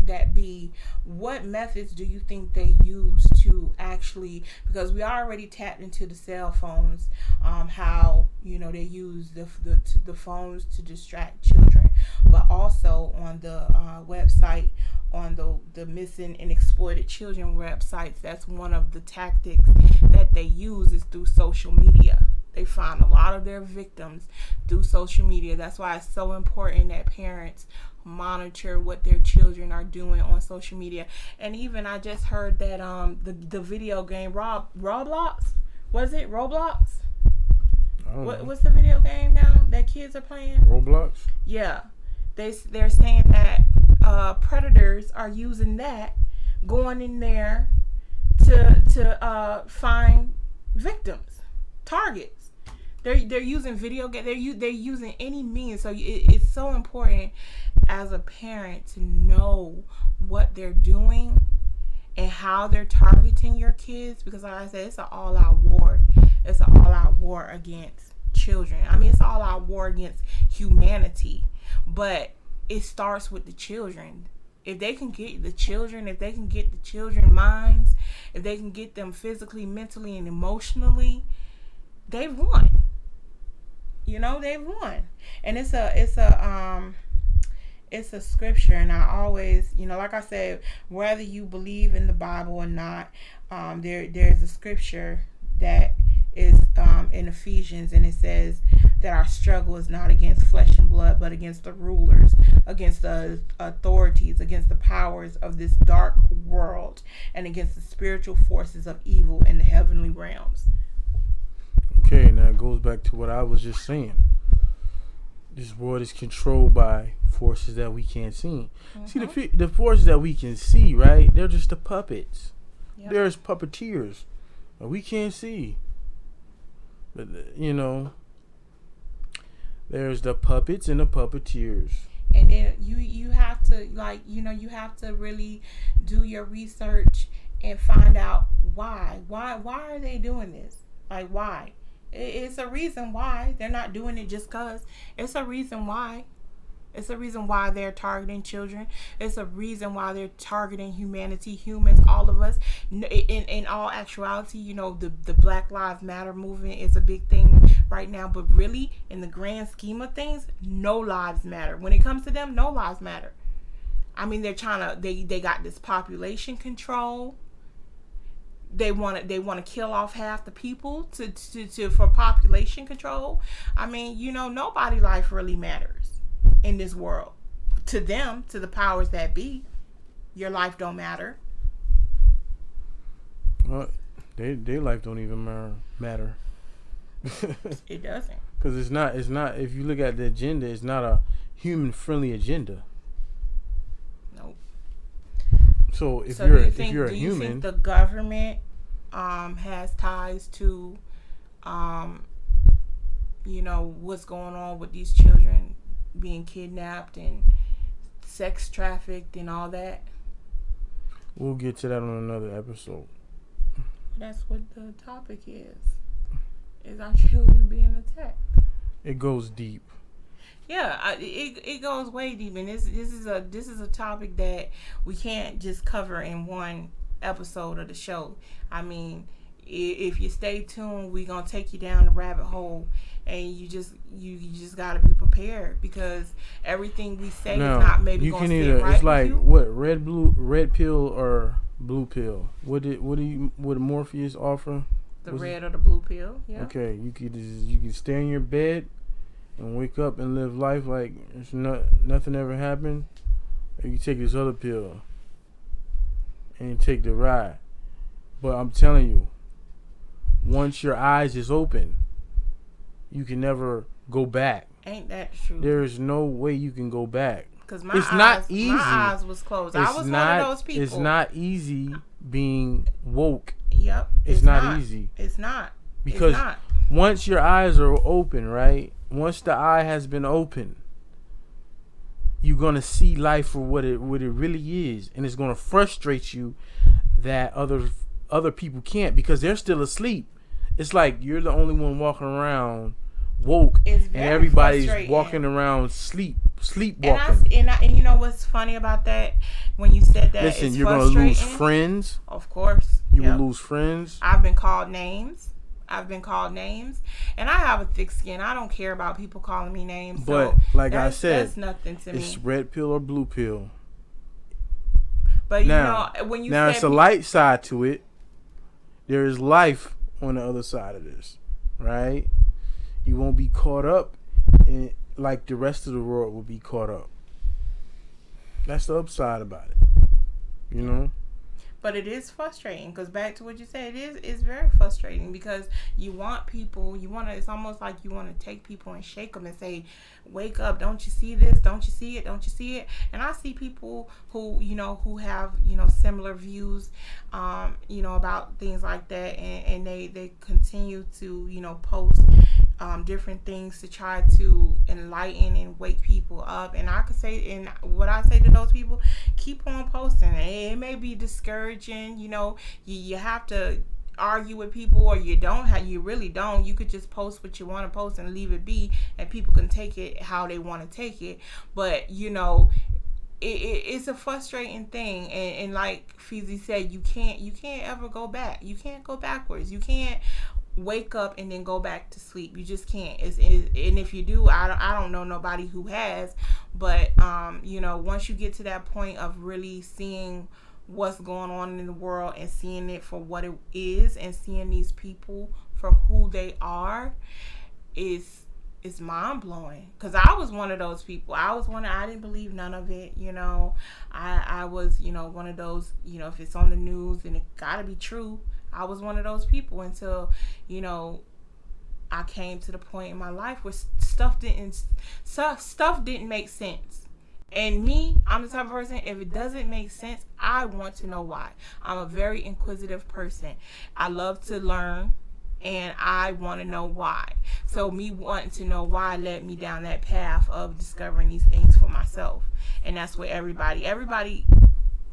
that be, what methods do you think they use to actually, because we already tapped into the cell phones, how they use the phones to distract children, but also on the website, on the missing and exploited children websites, that's one of the tactics that they use is through social media. They find a lot of their victims through social media. That's why it's so important that parents monitor what their children are doing on social media. And even I just heard that the video game Roblox, was it Roblox? What's the video game now that kids are playing? Roblox? Yeah. They're saying that predators are using that, going in there to find victims, targets. They're using video game. They're using any means. So it's so important as a parent to know what they're doing and how they're targeting your kids, because like I said, it's an all-out war. It's an all-out war against children. I mean, it's an all-out war against humanity. But it starts with the children. If they can get the children, minds, if they can get them physically, mentally, and emotionally, they've won. They've won. And it's a scripture, and I always, like I said, whether you believe in the Bible or not, there's a scripture that is in Ephesians, and it says that our struggle is not against flesh and blood, but against the rulers, against the authorities, against the powers of this dark world, and against the spiritual forces of evil in the heavenly realms. Okay, now it goes back to what I was just saying. This world is controlled by forces that we can't see. Mm-hmm. See, the forces that we can see, right? They're just the puppets. Yep. There's puppeteers that we can't see. But, there's the puppets and the puppeteers. And then you have to, you have to really do your research and find out why. Why are they doing this? Like, why? It's a reason why. They're not doing it just because. It's a reason why. It's a reason why they're targeting children. It's a reason why they're targeting humanity, humans, all of us. In all actuality, the Black Lives Matter movement is a big thing right now. But really, in the grand scheme of things, no lives matter. When it comes to them, no lives matter. I mean, they're trying to. They got this population control. They want to kill off half the people for population control. I mean, nobody's life really matters in this world. To them, to the powers that be, your life don't matter. Well, their life don't even matter. It doesn't. Because it's not. If you look at the agenda, it's not a human-friendly agenda. Nope. So if you're a human, do you think the government has ties to, what's going on with these children being kidnapped and sex trafficked and all that? We'll get to that on another episode. That's what the topic is our children being attacked. It goes deep. Yeah, it goes way deep, and this is a topic that we can't just cover in one episode of the show. I mean, if you stay tuned, we're gonna take you down the rabbit hole, and you just gotta be prepared, because everything we say now, is not maybe gonna sit right. It's like with you. What, red pill or blue pill? What Morpheus offer? The red or the blue pill? Yeah. Okay, you can stay in your bed and wake up and live life like it's nothing ever happened, or you take this other pill and you take the ride. But I'm telling you, once your eyes is open, you can never go back. Ain't that true? There is no way you can go back. Because not easy. My eyes was closed. I was one of those people. It's not easy being woke. Yep. It's not easy. It's not. Because once your eyes are open, right? Once the eye has been open, you're gonna see life for what it really is, and it's gonna frustrate you that other people can't, because they're still asleep. It's like you're the only one walking around woke, and everybody's walking around sleepwalking. And you know what's funny about that? When you said that, listen, it's you're gonna lose friends. Of course, you will lose friends. I've been called names, and I have a thick skin. I don't care about people calling me names. But like I said, that's nothing to me. It's red pill or blue pill. But when you it's a light side to it. There is life on the other side of this, right? You won't be caught up in like the rest of the world will be caught up. That's the upside about it, But it is frustrating, because back to what you said, it's very frustrating, because you want people, it's almost like you want to take people and shake them and say, wake up, don't you see this, don't you see it, don't you see it? And I see people who have similar views about things like that, and they continue to post different things to try to enlighten and wake people up. And I could say, and what I say to those people, keep on posting. It may be discouraging encouraging. You have to argue with people, or you really don't. You could just post what you want to post and leave it be, and people can take it how they want to take it. But it's a frustrating thing, and like Feezy said, you can't ever go back. You can't go backwards. You can't wake up and then go back to sleep. You just can't. And if you do, I don't know nobody who has, but once you get to that point of really seeing what's going on in the world and seeing it for what it is, and seeing these people for who they are, it's mind-blowing. Because I was one of those people. I didn't believe none of it. I was one of those, if it's on the news and it gotta be true, I was one of those people until I came to the point in my life where stuff didn't make sense. And me, I'm the type of person, if it doesn't make sense, I want to know why. I'm a very inquisitive person. I love to learn, and I want to know why. So me wanting to know why led me down that path of discovering these things for myself. And that's where everybody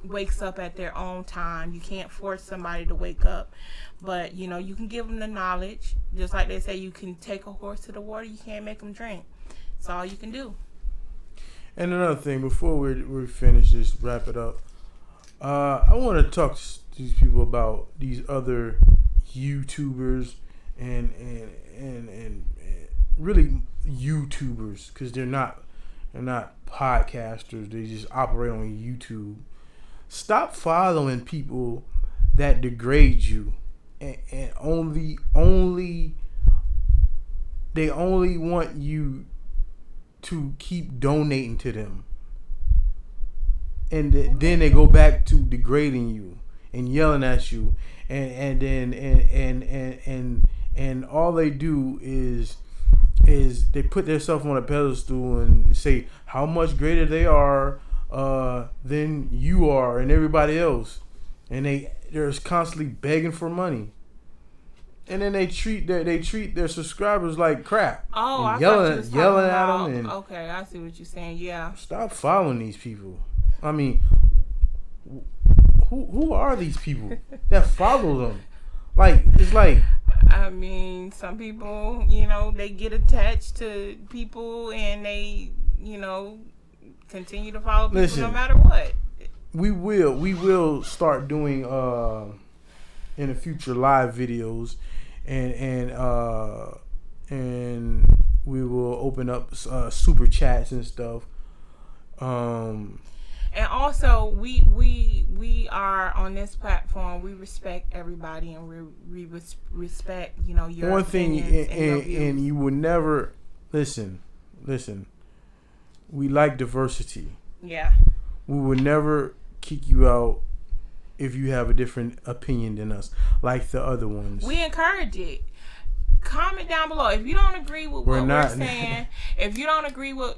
wakes up at their own time. You can't force somebody to wake up. But, you can give them the knowledge. Just like they say, you can take a horse to the water, you can't make them drink. That's all you can do. And another thing, before we finish this, wrap it up, I want to talk to these people about these other YouTubers and really YouTubers, because they're not podcasters. They just operate on YouTube. Stop following people that degrade you, and only want you to keep donating to them, and then they go back to degrading you and yelling at you, and all they do is they put themselves on a pedestal and say how much greater they are than you are and everybody else, and they're constantly begging for money. And then they treat their subscribers like crap. Oh, and I yelling thought you was at talking them. about, okay, I see what you're saying. Yeah. Stop following these people. I mean, who are these people that follow them? It's like. I mean, some people, they get attached to people, and they, continue to follow people. Listen, no matter what. We will start doing in the future live videos. And we will open up super chats and stuff. And also, we are on this platform. We respect everybody, and we respect your one thing. And you will never listen. We like diversity. Yeah. We will never kick you out if you have a different opinion than us, like the other ones. We encourage it. Comment down below. If you don't agree with what we're saying,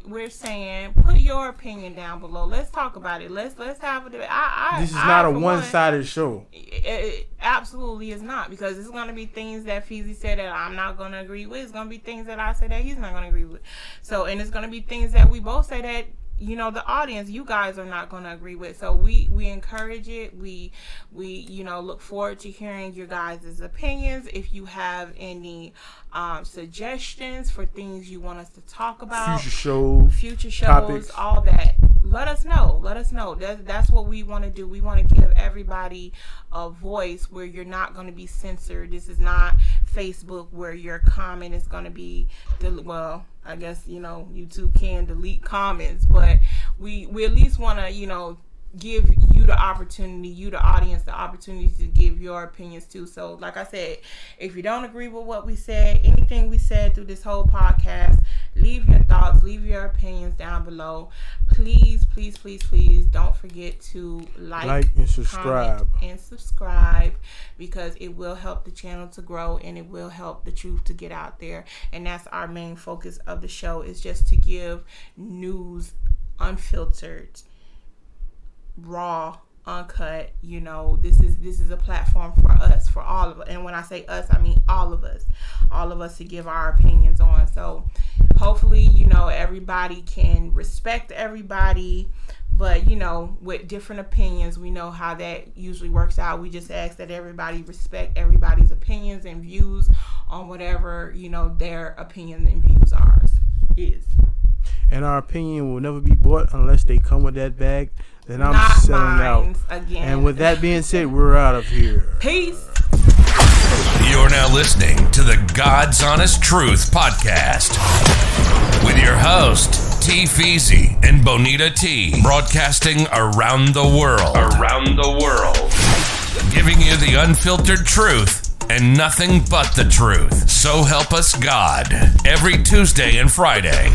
we're saying, put your opinion down below. Let's talk about it. Let's have a debate. This is not a one-sided show. It absolutely is not, because it's going to be things that Feezy said that I'm not going to agree with. It's going to be things that I say that he's not going to agree with. So, and it's going to be things that we both say that the audience, you guys are not going to agree with. So we encourage it. We look forward to hearing your guys' opinions. If you have any suggestions for things you want us to talk about, future shows, topics, all that, let us know. That's what we want to do. We want to give everybody a voice where you're not going to be censored. This is not Facebook where your comment is going to be, I guess, YouTube can delete comments, but we at least want to, give you the opportunity, the audience, the opportunity to give your opinions too. So like I said, if you don't agree with what we said, anything we said through this whole podcast, leave your thoughts, leave your opinions down below. Please don't forget to like and subscribe. Because it will help the channel to grow, and it will help the truth to get out there. And that's our main focus of the show, is just to give news unfiltered, raw, uncut. This is a platform for us, for all of us. And when I say us, I mean all of us to give our opinions on. So hopefully everybody can respect everybody, But, you know, with different opinions, we know how that usually works out. We just ask that everybody respect everybody's opinions and views on whatever, you know, their opinion and views is. And our opinion will never be bought unless they come with that bag. Then I'm Not selling out. Again. And with that being said, we're out of here. Peace. You're now listening to the God's Honest Truth Podcast with your host, T. Feezy and Bonita T, broadcasting around the world. Giving you the unfiltered truth and nothing but the truth. So help us God. Every Tuesday and Friday.